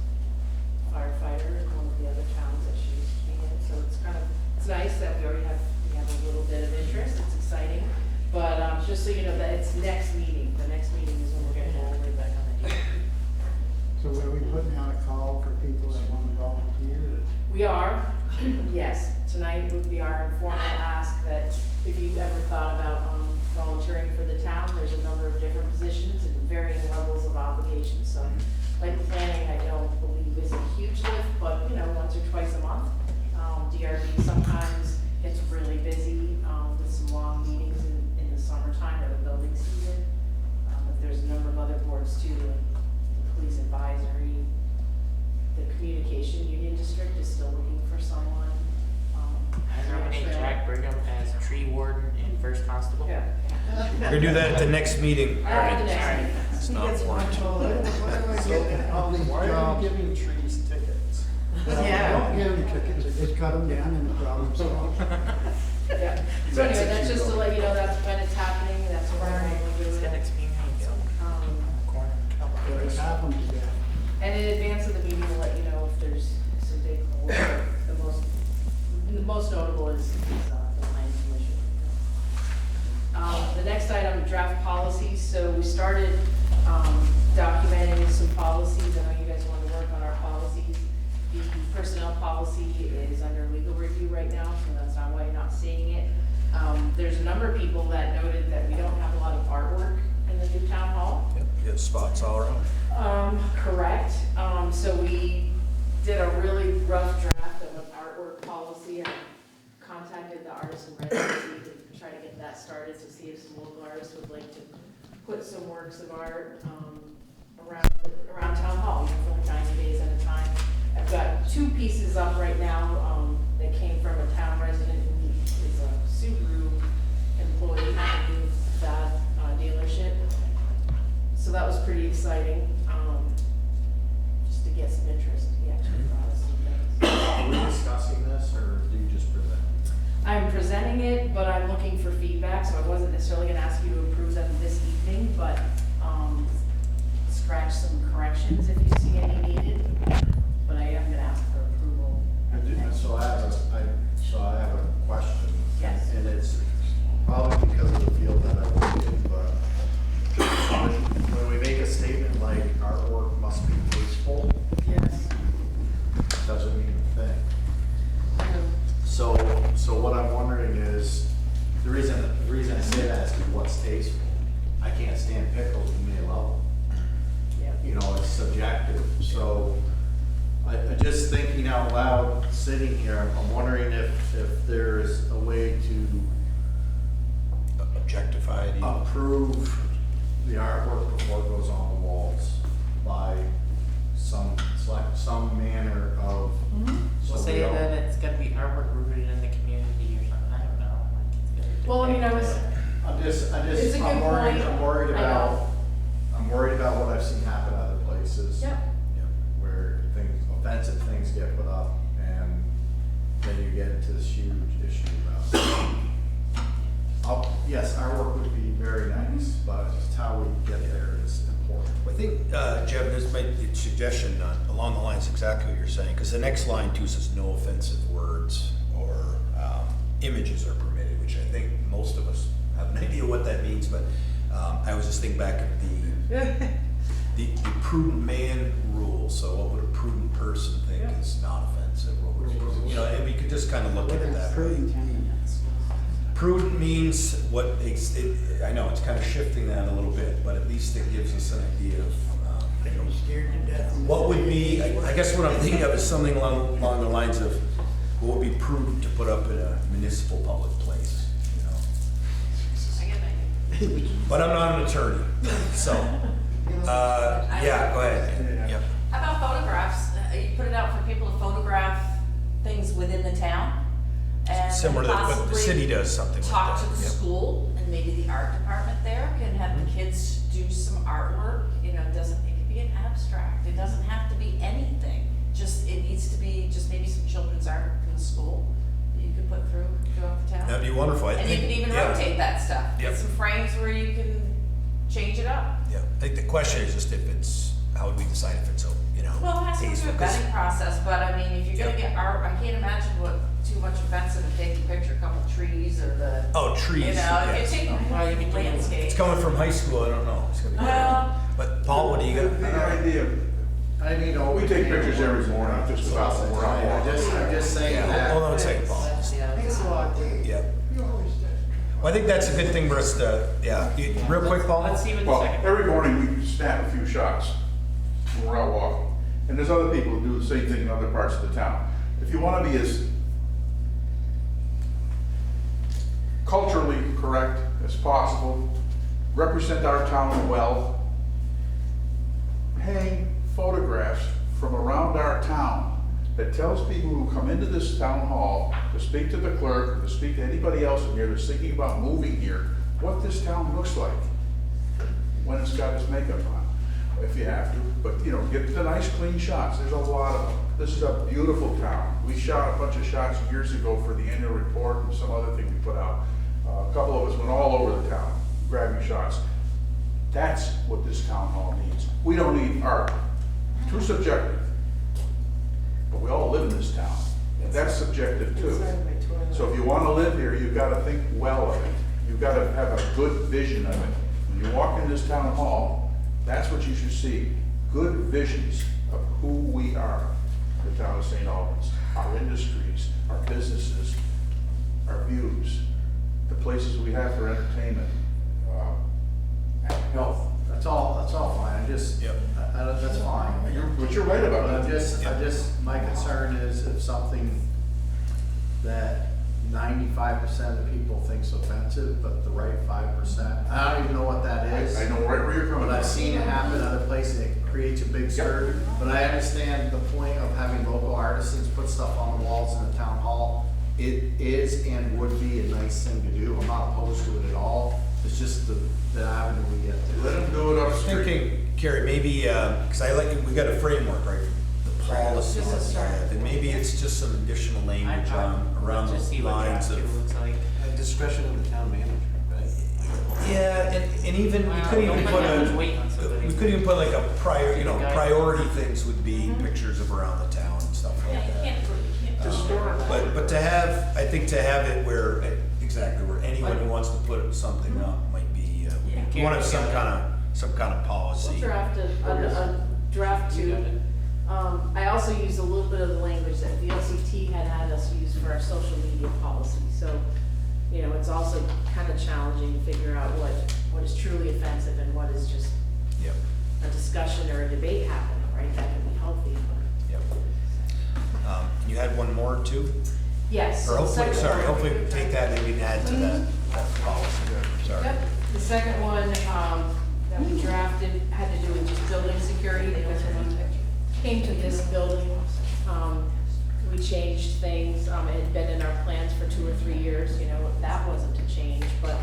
S5: a firefighter in one of the other towns that she used to be in, so it's nice that we have a little bit of interest. It's exciting. But, just so you know that it's next meeting. The next meeting is when we're gonna go right back on the date.
S3: So are we putting out a call for people that want to volunteer?
S5: We are, yes. Tonight would be our informal ask that if you've ever thought about volunteering for the town, there's a number of different positions and varying levels of obligations. So like planning, I don't believe is a huge lift, but once or twice a month. DRB sometimes gets really busy with some long meetings in the summertime or the building season. But there's a number of other boards too, like the police advisory. The communication union district is still looking for someone.
S7: I nominate Jack Brigham as tree warden and first constable.
S5: Yeah.
S4: We're gonna do that at the next meeting.
S5: At the next meeting.
S4: It's
S3: He
S4: not
S3: gets
S4: warranted.
S3: control. Why am I getting all these jobs?
S2: giving trees tickets?
S3: Don't give them tickets, just cut them down and the problem solved.
S5: Yeah. So anyway, that's just to let you know that's when it's happening, that's what we're going to
S7: He's
S5: do.
S7: got experience. Corner.
S3: But it happened to them.
S5: And in advance of the meeting, we'll let you know if there's some big holes. The most notable is the planning commission. The next item, draft policies. So we started documenting some policies. I know you guys want to work on our policies. The personnel policy is under legal review right now, so that's not why you're not seeing it. There's a number of people that noted that we don't have a lot of artwork in the new town hall.
S4: Yep, you have spots all around.
S5: Correct. So we did a really rough draft of an artwork policy. I contacted the artist in residency to try to get that started to see if some local artists would like to put some works of art around town hall, for like 90 days at a time. I've got 2 pieces up right now that came from a town resident who is a Subaru employee in that dealership. So that was pretty exciting, just to get some interest. He actually brought us some things.
S2: Are we discussing this, or do you just present?
S5: I'm presenting it, but I'm looking for feedback, so I wasn't necessarily gonna ask you to approve them this evening, but, scratch some corrections if you see any needed. But I am gonna ask for approval.
S2: So I have a question.
S5: Yes.
S2: And it's probably because of the field that I work in, but when we make a statement like artwork must be tasteful,
S5: Yes.
S2: doesn't mean a thing. So what I'm wondering is, the reason I say that is because what's tasteful? I can't stand pickles, you may love them. you know, it's subjective. So I just thinking out loud, sitting here, I'm wondering if there's a way to
S4: Objectified.
S2: approve the artwork before it goes on the walls by some manner of. so
S7: We'll
S2: we
S7: say
S2: don't-
S7: that it's gonna be artwork rooted in the community or something, I don't know, like it's gonna be.
S5: Well, I mean, I was,
S2: It's a
S5: good
S2: I'm worried,
S5: point.
S2: I'm worried
S5: I
S2: about,
S5: know.
S2: I'm worried about what I've seen happen other places.
S5: Yep.
S2: Where things, offensive things get put up, and then you get into this huge issue about. Yes, our work would be very nice, but just how we get there is important.
S4: I think, Jeb, this might be a suggestion along the lines exactly what you're saying, because the next line too says no offensive words or images are permitted, which I think most of us have an idea what that means, but I was just thinking back at the prudent man rule. So what would a prudent person think is not offensive? What would you know, and we could just kind of look at it that way. Prudent means what, I know it's kind of shifting that a little bit, but at least it gives us an idea of, you know,
S3: Scared to death.
S4: what would be, I guess what I'm thinking of is something along the lines of what would be prudent to put up in a municipal public place, you know?
S5: I get that.
S4: But I'm not an attorney, so, yeah, go ahead. Yep.
S11: How about photographs? You put it out for people to photograph things within the town? And
S4: Similar to what the
S11: possibly
S4: city does, something like that.
S11: talk to the
S4: Yep.
S11: school, and maybe the art department there can have the kids do some artwork. You know, it could be an abstract, it doesn't have to be anything. It needs to be just maybe some children's art in the school that you could put throughout the town.
S4: That'd be wonderful. I
S11: And you
S4: think-
S11: can even
S4: yeah.
S11: rotate that stuff.
S4: Yep.
S11: Get some frames where you can change it up.
S4: Yeah, I think the question is just if it's, how would we decide if it's, you know?
S11: Well, it has to go through a
S4: tasteful? 'Cause-
S11: vetting process, but I mean, if you're gonna
S4: Yep.
S11: get art, I can't imagine what too much offensive in taking a picture, a couple trees or the,
S4: Oh, trees,
S11: you know,
S4: yes.
S11: if you're taking
S7: Well, you can do
S11: landscape.
S4: It's coming from high school, I don't know. It's gonna be
S11: Well-
S4: But Paul, what do you got?
S6: The idea,
S2: I mean, you know,
S6: we take pictures every morning, just about when we're out walking.
S2: I'm just saying
S4: Yeah,
S2: that.
S4: hold on a second, Paul.
S3: Thanks a lot, Dave.
S4: Yeah. Well, I think that's a good thing for us to, yeah, real quick, Paul?
S7: Let's see what the
S6: Well,
S7: second.
S6: every morning we snap a few shots when we're out walking. And there's other people who do the same thing in other parts of the town. If you want to be as culturally correct as possible, represent our town well, hang photographs from around our town that tells people who come into this town hall to speak to the clerk, or to speak to anybody else in here that's thinking about moving here, what this town looks like when it's got its makeup on, if you have to. But, you know, get the nice clean shots. There's a lot of them. This is a beautiful town. We shot a bunch of shots years ago for the annual report and some other thing we put out. A couple of us went all over the town grabbing shots. That's what this town hall needs. We don't need art. Too subjective. But we all live in this town, and that's subjective too. So if you want to live here, you've got to think well of it. You've got to have a good vision of it. When you walk in this town hall, that's what you should see. Good visions of who we are, the town of St. Albans, our industries, our businesses, our views, the places we have for entertainment, health.
S2: That's all fine, that's fine.
S6: But you're right about
S2: But
S6: it.
S2: my concern is if something that 95% of people think's offensive, but the right 5%, I don't even know what that is.
S6: I know right where you're coming
S2: But I've
S6: from.
S2: seen it happen other places, and it creates a big stir. But I understand the point of having local artisans put stuff on the walls in the town hall. It is and would be a nice thing to do, I'm not opposed to it at all, it's just the avenue we get to.
S6: Let them do it
S4: I
S6: up
S4: was
S6: the street.
S4: thinking, Carrie, maybe, because I like, we got a framework, right? The policy,
S11: Just a start.
S4: and maybe it's just some additional language around
S7: Just
S4: the
S7: see what
S4: lines
S7: draft
S4: of.
S7: two looks like.
S2: At discretion of the town manager, right?
S4: Yeah, and even, we
S7: Wow,
S4: could even
S7: don't
S4: put
S7: put that much weight on somebody.
S4: we could even put like a
S7: Guide.
S4: priority things would be pictures of around the town and stuff
S11: Yeah,
S4: like
S11: you
S4: that.
S11: can't,
S4: But to have, I think to have it where, exactly, where anyone who wants to put something up might be, we want to have some kind of policy.
S5: We'll draft a draft
S7: You got
S5: two.
S7: it.
S5: I also used a little bit of the language that the LCT had us use for our social media policy. So, you know, it's also kind of challenging to figure out what is truly offensive and what is just,
S4: Yep.
S5: a discussion or a debate happening, right? That can be healthy, but.
S4: Yep. You had one more too?
S5: Yes.
S4: Or
S5: so the
S4: hopefully,
S5: second
S4: sorry,
S5: one-
S4: hopefully we take that and we can add to that policy. Sorry.
S5: Yep, the second one, that we drafted had to do with just building security, because when we came to this building, we changed things, it had been in our plans for 2 or 3 years, you know, that wasn't to change, but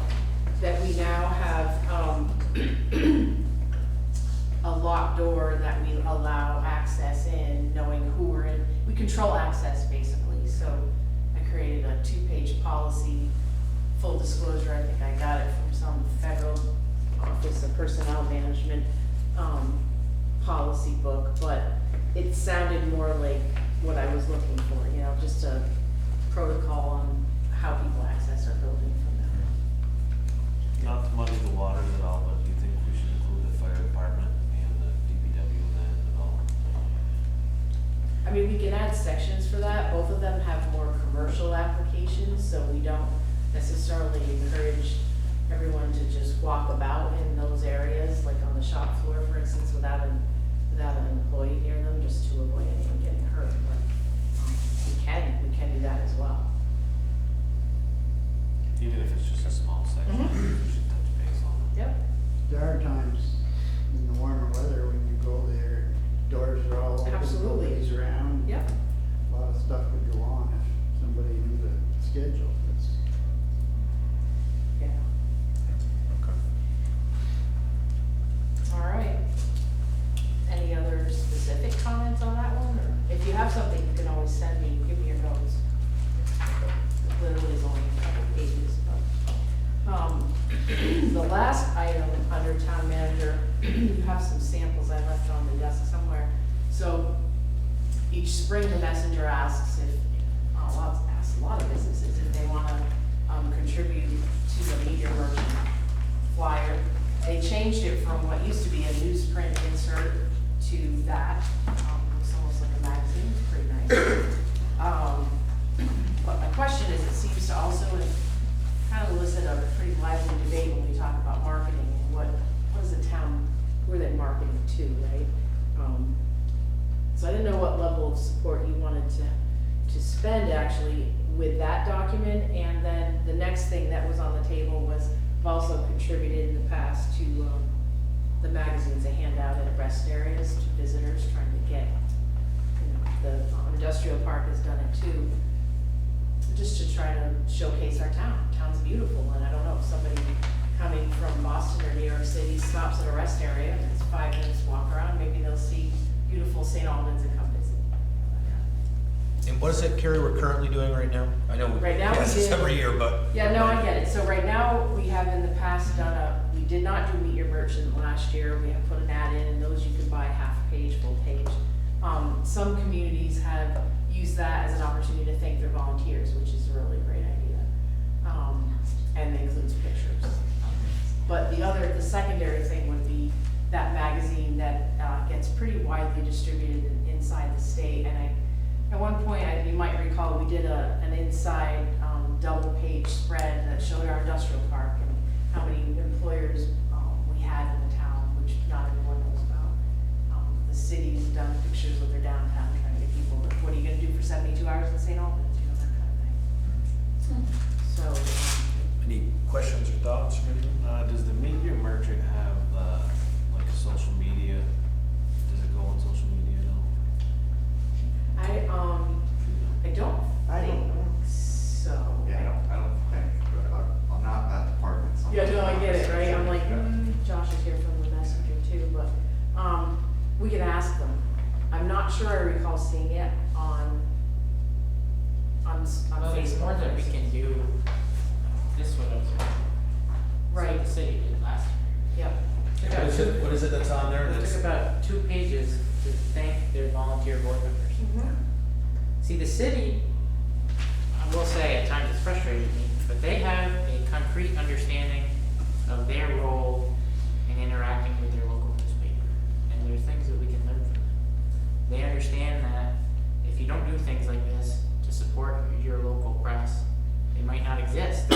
S5: that we now have, a locked door that we allow access in, knowing who we're in, we control access basically, so I created a 2-page policy, full disclosure, I think I got it from some federal office of personnel management, policy book, but it sounded more like what I was looking for, you know, just a protocol on how people access our building from now.
S2: Not to muddy the waters at all, but do you think we should include the fire department and the DPW in that at all?
S5: I mean, we can add sections for that, both of them have more commercial applications, so we don't necessarily encourage everyone to just walk about in those areas, like on the shop floor, for instance, without an employee near them, just to avoid anyone getting hurt, but we can do that as well.
S2: Even if it's just a small section, we should touch base on it.
S5: Yep.
S3: There are times in the warmer weather when you go there, doors are all open,
S5: Absolutely.
S3: nobody's around.
S5: Yep.
S3: A lot of stuff could go on if somebody knew the schedule. It's,
S5: Yeah.
S4: Okay.
S5: All right. Any other specific comments on that one, or if you have something, you can always send me, give me your notes. It literally is only a couple pages, but, the last item under town manager, you have some samples I left on the desk somewhere. So each spring, the messenger asks if, asks a lot of businesses if they wanna, contribute to the media merchant flyer. They changed it from what used to be a newsprint insert to that. It's almost like a magazine, it's pretty nice. But my question is, it seems to also kind of elicit a pretty lively debate when we talk about marketing and what is the town, who are they marketing to, right? So I didn't know what level of support you wanted to spend actually with that document, and then the next thing that was on the table was, I've also contributed in the past to the magazines they hand out at rest areas to visitors trying to get, you know, the industrial park has done it too, just to try to showcase our town. Town's beautiful, and I don't know if somebody coming from Boston or New York City stops at a rest area and it's 5 minutes walk around, maybe they'll see beautiful St. Albans and come visit.
S4: And what is it, Carrie, we're currently doing right now? I know we
S5: Right now we
S4: pass this
S5: did-
S4: every year, but.
S5: Yeah, no, I get it. So right now, we have in the past done we did not do Meet Your Merchant last year. We have put an ad in, and those you can buy half page, full page. Some communities have used that as an opportunity to thank their volunteers, which is a really great idea. And it includes pictures. But the secondary thing would be that magazine that gets pretty widely distributed inside the state. And at one point, you might recall, we did an inside double-page spread that showed our industrial park and how many employers we had in the town, which not everyone knows about. The city's done pictures of their downtown, trying to get people, what are you gonna do for 72 hours in St. Albans, you know, that kind of thing. So,
S4: Any questions or thoughts from anyone?
S2: Does the media merchant have, like a social media? Does it go on social media at all?
S5: I don't
S3: I don't
S5: think
S3: know.
S5: so.
S13: Yeah, I don't think, but I'm not that department. so-
S5: Yeah, no, I get it, right? I'm like, Josh is here from the messenger too, but, we can ask them. I'm not sure I recall seeing it on
S7: Well, there's more
S5: Facebook.
S7: that we can do. This one was
S5: Right,
S7: the city did last year.
S5: yep.
S4: What is it that's on there?
S7: It
S4: That's-
S7: took about 2 pages to thank their volunteer board members.
S5: Mhm.
S7: See, the city, I will say at times it's frustrated me, but they have a concrete understanding of their role in interacting with their local newspaper. And there's things that we can learn from them. They understand that if you don't do things like this to support your local press, they might not exist.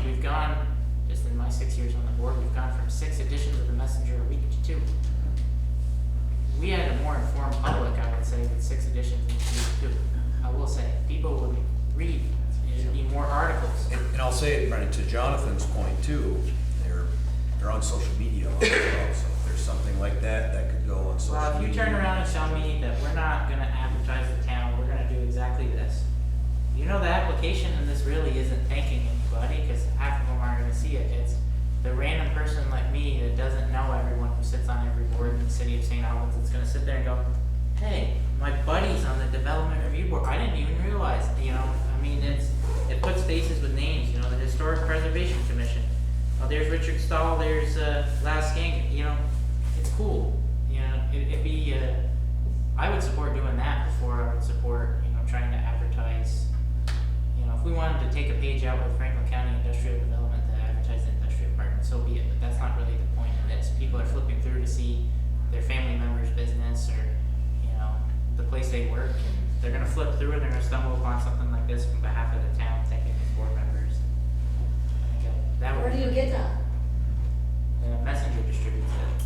S7: We've gone, just in my 6 years on the board, we've gone from 6 editions of the Messenger a week to 2. we had a more informed public, I would say, with 6 editions in the too. I will say, people would read, there'd be more articles.
S4: And I'll say it, Brendan, to Jonathan's point too, they're on social media a lot as well, so if there's something like that, that could go on social
S7: Well, if
S4: media.
S7: you turn around and tell me that we're not gonna advertise the town, we're gonna do exactly this. You know, the application in this really isn't thanking anybody, cause half of them aren't gonna see it. It's the random person like me that doesn't know everyone who sits on every board in the city of St. Albans that's gonna sit there and go, hey, my buddy's on the development review board, I didn't even realize, you know, I mean, it puts faces with names, you know, the Historic Preservation Commission. Oh, there's Richard Stahl, there's, Laz Gang, you know, it's cool, you know, it'd be, I would support doing that before I would support, you know, trying to advertise. You know, if we wanted to take a page out with Franklin County Industrial Development to advertise the industrial department, so be it, but that's not really the point of this. People are flipping through to see their family member's business or, you know, the place they work, and they're gonna flip through and they're gonna stumble upon something like this from behalf of the town, thanking its board members. I think that would.
S12: Where do you get that?
S7: Messenger distributes it.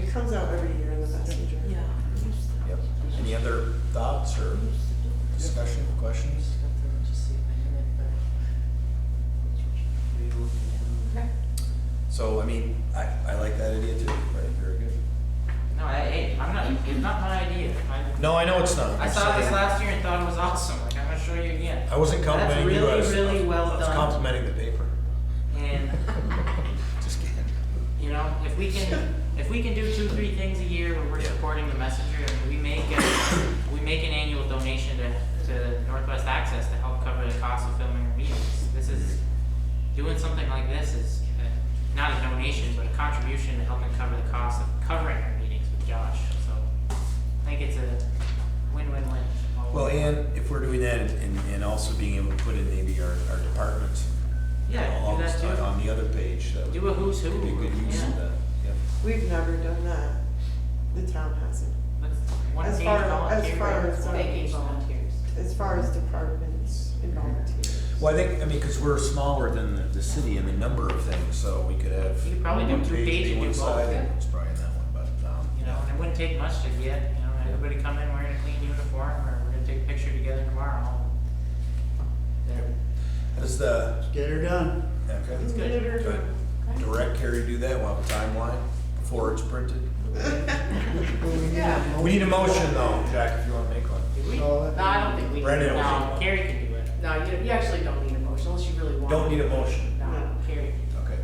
S8: It comes out every year in the messenger.
S11: Yeah.
S4: Yep. Any other thoughts or discussion, questions? So, I mean, I like that idea too, right, very good.
S7: No, hey, it's not my idea.
S4: No, I know it's not.
S7: I saw this last year and thought it was awesome, like, I'm gonna show you again.
S4: I wasn't complimenting you, I was,
S7: That's really well
S4: I was
S7: done.
S4: complimenting the paper.
S7: And,
S4: Just kidding.
S7: you know, if we can do 2-3 things a year where we're
S4: Yeah.
S7: supporting the messenger, and we make an annual donation to Northwest Access to help cover the cost of filming our meetings. This is, doing something like this is not a donation, but a contribution to helping cover the cost of covering our meetings with Josh. So I think it's a win-win-win.
S4: Well, and if we're doing that and also being able to put in maybe our departments.
S7: Yeah,
S4: you know,
S7: do
S4: along
S7: that
S4: the-
S7: too.
S4: On the other page. That would
S7: Do a who's who.
S4: be a good use of
S7: Yeah.
S4: that, yeah.
S8: We've never done that. The town hasn't.
S7: Let's one
S8: As
S7: page
S8: far
S7: volunteer.
S8: as,
S11: Thank you, volunteers.
S8: As far as departments and volunteers.
S4: Well, I think, because we're smaller than the city in the number of things, so we could have.
S7: You could probably do
S4: one
S7: 2
S4: page
S7: pages
S4: on
S7: and
S4: one
S7: do
S4: side,
S7: both.
S4: and it's probably in that one, but,
S7: You know, and it wouldn't take much to get, you know, everybody come in wearing a clean uniform, or we're gonna take a picture together tomorrow.
S4: Does the,
S3: Let's get her done.
S4: okay.
S7: It's good.
S4: Good. Direct Carrie do that, we'll have a timeline before it's printed.
S11: Yeah.
S4: We need a motion though, Jack, if you wanna make one.
S7: Do we?
S3: No,
S5: No, I don't think we
S4: Brandon
S5: do.
S4: will.
S7: No, Carrie can do it.
S5: No, you actually don't need a motion unless you really want.
S4: Don't need a motion.
S5: No.
S7: Carrie.
S4: Okay.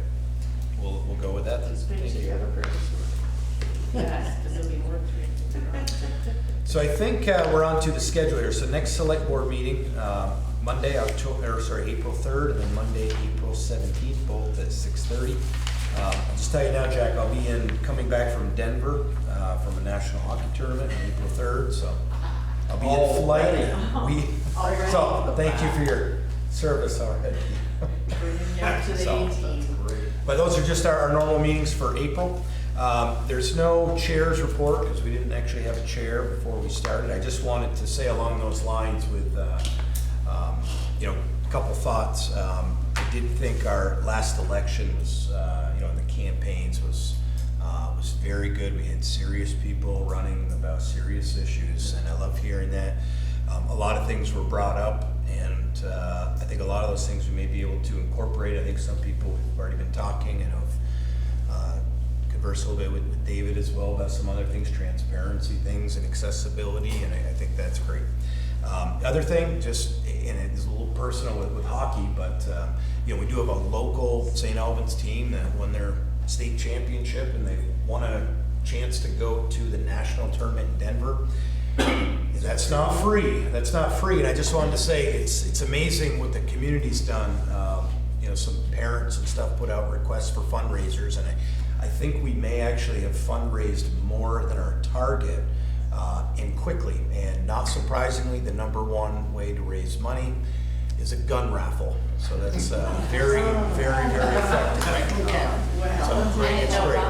S4: We'll go with that then. Thank you.
S5: Yes, because it'll be more than 3.
S4: So I think we're on to the schedule here. So next select board meeting, Monday, April 3rd, and then Monday, April 17th, both at 6:30. I'll just tell you now, Jack, I'll be coming back from Denver from a national hockey tournament on April 3rd, so I'll be in flight. So thank you for your service already.
S5: To the
S4: So,
S5: 18th.
S4: But those are just our normal meetings for April. There's no chairs report because we didn't actually have a chair before we started. I just wanted to say along those lines with, a couple thoughts. I did think our last election was, the campaigns was very good. We had serious people running about serious issues, and I love hearing that. A lot of things were brought up, and I think a lot of those things we may be able to incorporate. I think some people have already been talking and have conversed a little bit with David as well about some other things, transparency things and accessibility, and I think that's great. The other thing, and it's a little personal with hockey, but we do have a local St. Albans team that won their state championship, and they won a chance to go to the national tournament in Denver. That's not free. And I just wanted to say it's amazing what the community's done. Some parents and stuff put out requests for fundraisers, and I think we may actually have fundraised more than our target, and quickly. And not surprisingly, the number one way to raise money is a gun raffle. So that's very, very, very effective. So great, it's great.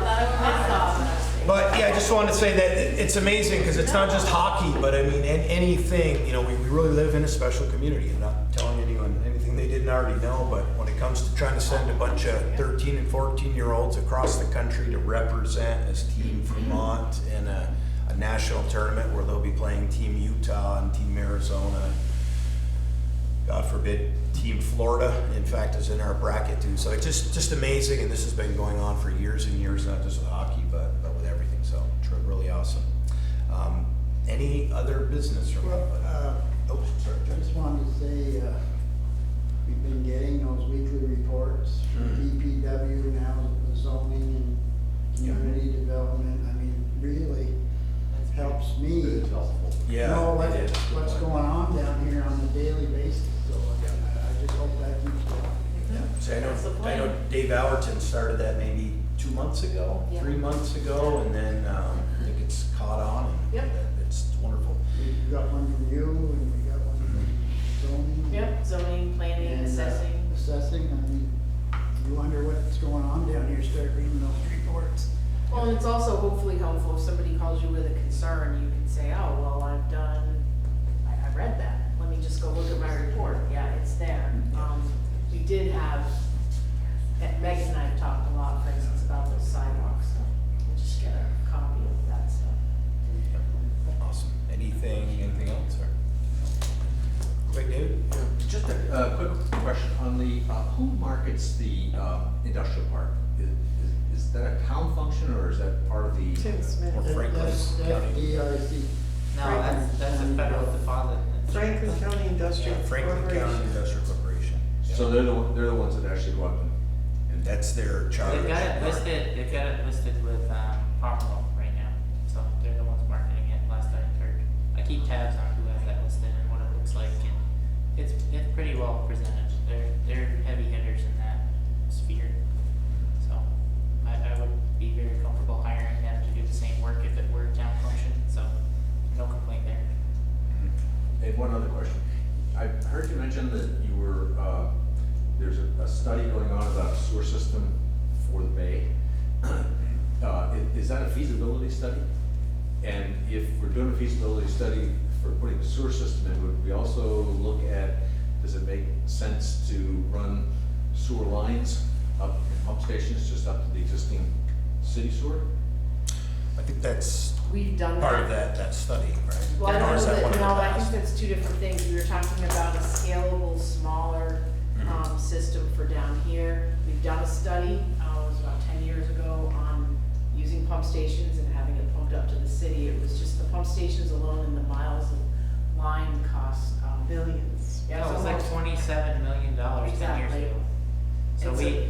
S4: But yeah, I just wanted to say that it's amazing because it's not just hockey, but I mean anything. We really live in a special community. I'm not telling anyone anything they didn't already know, but when it comes to trying to send a bunch of 13 and 14-year-olds across the country to represent as Team Vermont in a national tournament where they'll be playing Team Utah and Team Arizona. God forbid, Team Florida, in fact, is in our bracket too. So it's just amazing, and this has been going on for years and years, not just with hockey, but with everything. So it's really awesome. Any other business from anybody? Oh, sorry,
S3: I
S4: Jim.
S3: just wanted to say, we've been getting those weekly reports from DPW, now the zoning and community development. I mean, really helps me
S4: Yeah,
S3: know
S4: it is.
S3: what's going on down here on a daily basis. So I just hope that keeps going.
S4: Yeah. So
S5: That's the
S4: I
S5: plan.
S4: know Dave Allerton started that maybe 2 months ago,
S5: Yeah.
S4: 3 months ago, and then I think it's caught on, and
S5: Yep.
S4: it's wonderful.
S3: We got one from you and we got one from zoning.
S5: Yep, zoning, planning,
S3: And,
S5: assessing.
S3: Assessing, I mean, you wonder what's going on down here, start reading those reports.
S5: Well, and it's also hopefully helpful if somebody calls you with a concern, you can say, oh, well, I read that, let me just go look at my report, yeah, it's there. We did have, Megan and I have talked a lot, for instance, about those sidewalks, so we'll just get a copy of that stuff.
S4: Awesome. Anything else? Or? Quick, David?
S2: Just a quick question on the, who markets the industrial park? Is that a town function or is that part of the?
S8: Tim Smith.
S4: Or Franklin
S3: That's
S4: County?
S3: DRC.
S7: No, that's a federal deposit.
S8: Franklin County Industrial
S4: Franklin County
S8: Corporation.
S4: Industrial Corporation.
S2: So they're the ones that actually go out and
S4: That's their charter.
S7: They've got it listed with, Pomerol right now, so they're the ones marketing it, last I heard. I keep tabs on who has that listed and what it looks like, and it's pretty well presented. They're heavy hitters in that sphere. So, I would be very comfortable hiring them to do the same work if it were a town function, so no complaint there.
S2: And one other question. I heard you mention that you were, there's a study going on about a sewer system for the bay. Is that a feasibility study? And if we're doing a feasibility study for putting the sewer system in, would we also look at, does it make sense to run sewer lines up, pump stations just up to the existing city sewer?
S4: I think that's
S5: We've done that.
S4: part of that study, right?
S5: Well, I
S4: Or
S5: don't
S4: is
S5: know
S4: that one
S5: that,
S4: of the
S5: no, I
S4: past?
S5: think that's two different things. We were talking about a scalable, smaller, system for down here. We've done a study, it was about 10 years ago, on using pump stations and having it pumped up to the city. It was just the pump stations alone and the miles of line cost,
S8: Billions.
S5: yeah,
S7: It was like $27 million 10 years
S5: Exactly.
S7: ago. So
S5: And so-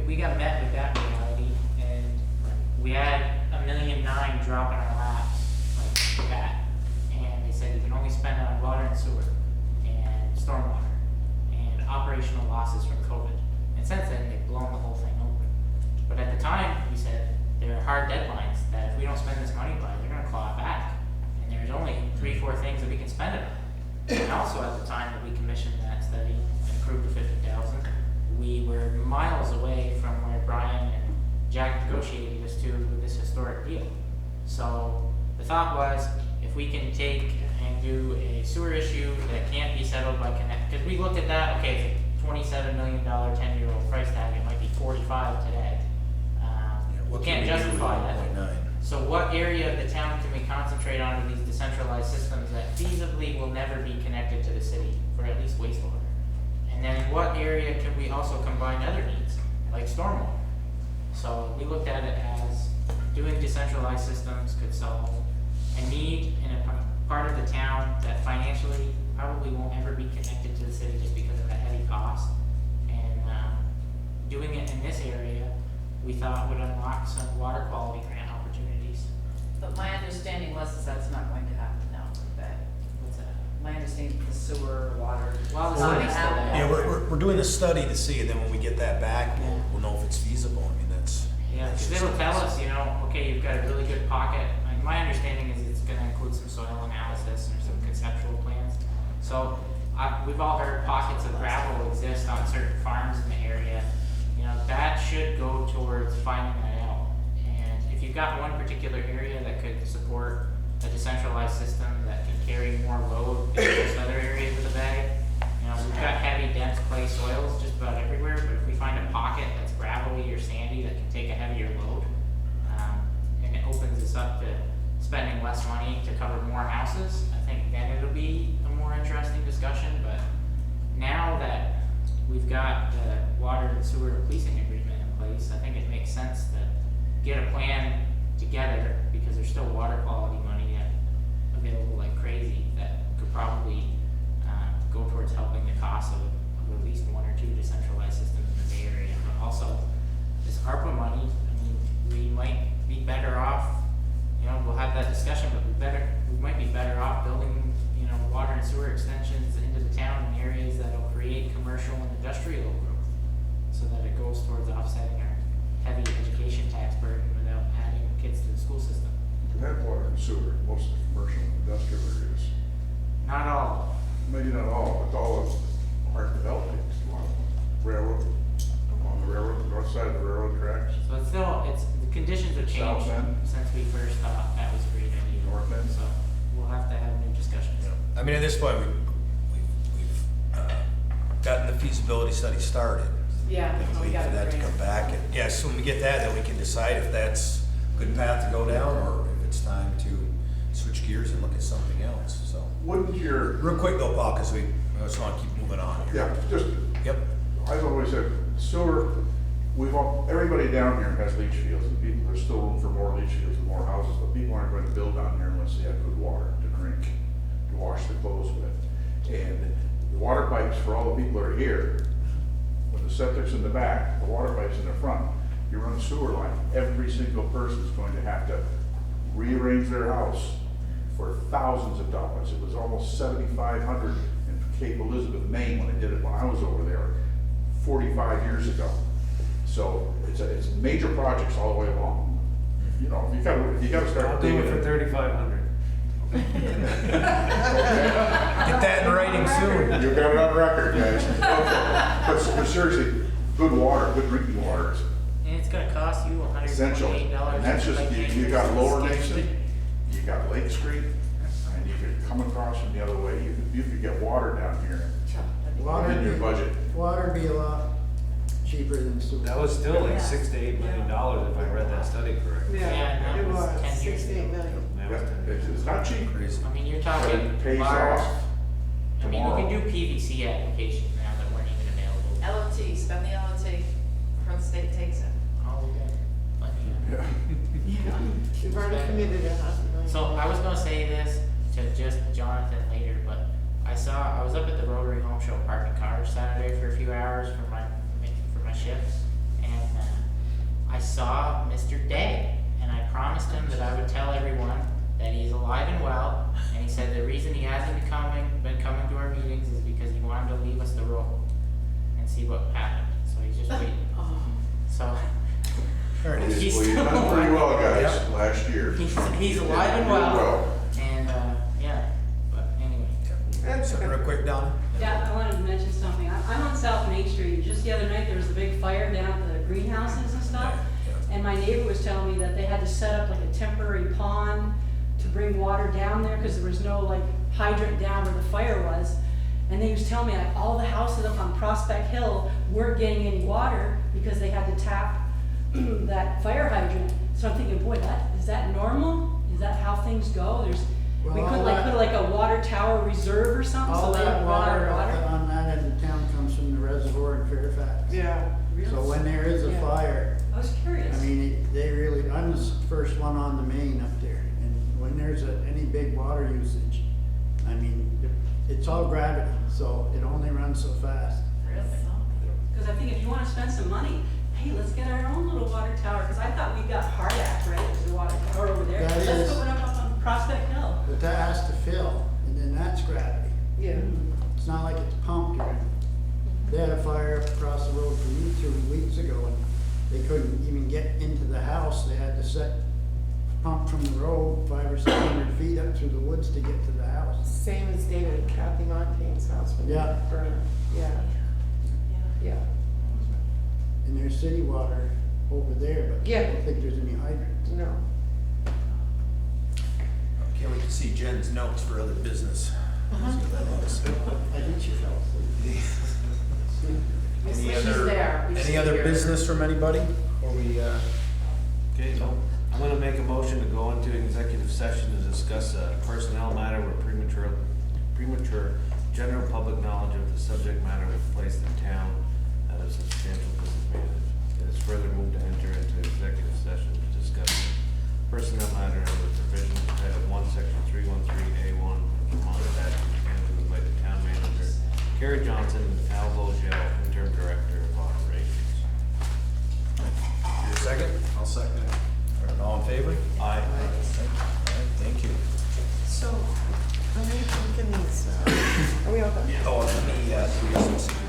S7: we got met with that reality, and we had $1.9 million drop in our laps like that. And they said you can only spend it on water and sewer and stormwater and operational losses from COVID. And since then, they've blown the whole thing open. But at the time, we said there are hard deadlines that if we don't spend this money by, they're gonna claw it back. And there's only 3-4 things that we can spend it on. And also at the time that we commissioned that study and approved the 50,000, we were miles away from where Brian and Jack negotiated us to with this historic deal. So the thought was, if we can take and do a sewer issue that can't be settled by connect, because we looked at that, okay, it's a $27 million 10-year-old price tag, it might be 45 today.
S4: What
S7: We
S4: can
S7: can't
S4: we do with
S7: justify that.
S4: 1.9?
S7: So what area of the town can we concentrate on with these decentralized systems that feasibly will never be connected to the city for at least wastewater? And then what area can we also combine other needs, like stormwater? So we looked at it as doing decentralized systems could solve a need in a part of the town that financially probably won't ever be connected to the city just because of the heavy cost. And doing it in this area, we thought would unlock some water quality grant opportunities.
S11: But my understanding was that's not going to happen now, that,
S7: What's that?
S11: my understanding, the sewer, water.
S7: Well, the
S11: is not
S7: city's still
S11: happening.
S7: there.
S4: Yeah, we're doing a study to see, and then when we get that back,
S7: Yeah.
S4: we'll know if it's feasible. I mean, that's.
S7: Yeah,
S4: that's
S7: because
S4: just-
S7: it'll tell us, you know, okay, you've got a really good pocket. Like, my understanding is it's gonna include some soil analysis or some conceptual plans. So, we've all heard pockets of gravel exist on certain farms in the area. You know, that should go towards finding that out. And if you've got one particular area that could support a decentralized system that can carry more load than most other areas of the bay, you know, we've got heavy, dense clay soils just about everywhere, but if and sewer leasing agreement in place, I think it makes sense to get a plan together, because there's still water quality money available like crazy that could probably go towards helping the cost of at least one or two decentralized systems in the Bay Area. But also, this ARPA money, I mean, we might be better off, we'll have that discussion, but we might be better off building, water and sewer extensions into the town in areas that'll create commercial and industrial growth, so that it goes towards offsetting our heavy education tax burden without adding kids to the school system.
S6: You have water and sewer in most of the commercial and industrial areas.
S7: Not all.
S6: Maybe not all, but all of them aren't developing. Railroad, on the railroad, the north side of the railroad tracks.
S7: So the conditions have
S6: South
S7: changed
S6: end.
S7: since we first thought that was a great idea.
S6: North end.
S7: So we'll have to have new discussions.
S4: I mean, at this point, we've gotten the feasibility study started.
S5: Yeah,
S4: And
S5: we
S4: wait
S5: got
S4: for
S5: it
S4: that to
S5: grant.
S4: come back. And yes, when we get that, then we can decide if that's a good path to go down, or if it's time to switch gears and look at something else, so.
S6: Wouldn't your,
S4: Real quick though, Paul, because I just want to keep moving on here.
S6: yeah, just,
S4: Yep.
S6: I've always said, sewer, everybody down here has leach fields, and people, there's still room for more leach fields and more houses, but people aren't going to build down here unless they have good water to drink, to wash their clothes with. And the water pipes for all the people that are here, when the septic's in the back, the water pipe's in the front, you run a sewer line, every single person is going to have to rearrange their house for thousands of dollars. It was almost $7,500 in Cape Elizabeth, Maine, when they did it when I was over there 45 years ago. So it's major projects all the way along. You gotta start
S1: I'll do
S6: digging
S1: it for
S6: it.
S1: 3,500.
S4: Get that in writing soon.
S6: You got it on record, guys. Okay. But seriously, good water, good drinking water is
S7: And it's gonna cost you
S6: essential.
S7: $128.
S6: And that's just,
S7: like
S6: you got Lower
S7: Skate
S6: Nixon,
S7: Street.
S6: you got Lake Street, and you could come across from the other way. You could get water down here in your budget.
S3: Water be a lot cheaper than sewer.
S1: That was still like $6 to $8 million if I read that study correctly.
S7: Yeah, no,
S8: It
S7: it was
S8: was
S7: 10 years
S8: 68
S7: ago.
S8: million.
S1: That was 10
S6: Yeah,
S1: years
S6: it's
S1: ago.
S6: not cheap,
S4: Crazy.
S7: I mean, you're
S6: but
S7: talking
S6: it pays
S7: large,
S6: off
S7: I mean, you
S6: tomorrow.
S7: can do PVC applications now that weren't even available.
S11: LOT, spend the LOT before the state takes it.
S7: Oh, we got plenty of.
S6: Yeah.
S8: We've already committed $500,000.
S7: So I was gonna say this to just Jonathan later, but I was up at the Rotary Home Show parking cars Saturday for a few hours for my shift, and I saw Mr. Day, and I promised him that I would tell everyone that he's alive and well, and he said the reason he hasn't been coming to our meetings is because he wanted to leave us the road and see what happened, so he's just waiting. So,
S4: There it is.
S7: He's
S6: Well, you've
S7: still
S6: done pretty well,
S7: alive.
S6: guys, last year.
S7: he's alive and
S6: Really
S7: well, and, yeah, but anyway.
S4: So real quick, Donna?
S9: Yeah, I wanted to mention something. I'm on South Main Street. Just the other night, there was a big fire down at the greenhouses and stuff. And my neighbor was telling me that they had to set up like a temporary pond to bring water down there because there was no like hydrant down where the fire was. And they was telling me like all the houses up on Prospect Hill weren't getting any water because they had to tap that fire hydrant. So I'm thinking, boy, is that normal? Is that how things go? We
S3: Well,
S9: could
S3: all
S9: like
S3: that-
S9: put like a water tower reserve or something so
S3: All
S9: they
S3: that
S9: don't run out
S3: water
S9: of water.
S3: on that end of town comes from the reservoir in Fairfax.
S8: Yeah.
S3: So when there is a
S9: Yeah.
S3: fire,
S9: I was curious.
S3: I mean, I'm the first one on the main up there, and when there's any big water usage, I mean, it's all gravity, so it only runs so fast.
S9: Really? Because I think if you want to spend some money, hey, let's get our own little water tower. Because I thought we got Hardak, right? There's a water tower over there.
S3: That
S9: Let's
S3: is.
S9: put one up on Prospect Hill.
S3: But that has to fill, and then that's gravity.
S8: Yeah.
S3: It's not like it's pumped or anything. They had a fire up across the road from me 2 weeks ago, and they couldn't even get into the house. They had to pump from the road 500 or 600 feet up through the woods to get to the house.
S8: Same as David and Kathy Montaigne's house when they
S3: Yeah.
S8: burned. Yeah. Yeah.
S3: And there's city water over there, but I
S8: Yeah.
S3: don't think there's any hydrants.
S8: No.
S4: Can't wait to see Jen's notes for other business.
S3: I think she fell asleep.
S4: Any
S11: She's
S4: other,
S11: there. We see
S4: any other
S11: her.
S4: business from anybody? Or we,
S1: Okay, so I'm gonna make a motion to go into executive session to discuss a personnel matter where premature general public knowledge of the subject matter would place the town at a substantial disadvantage.
S8: Are we all done?
S4: Oh, let me, do this.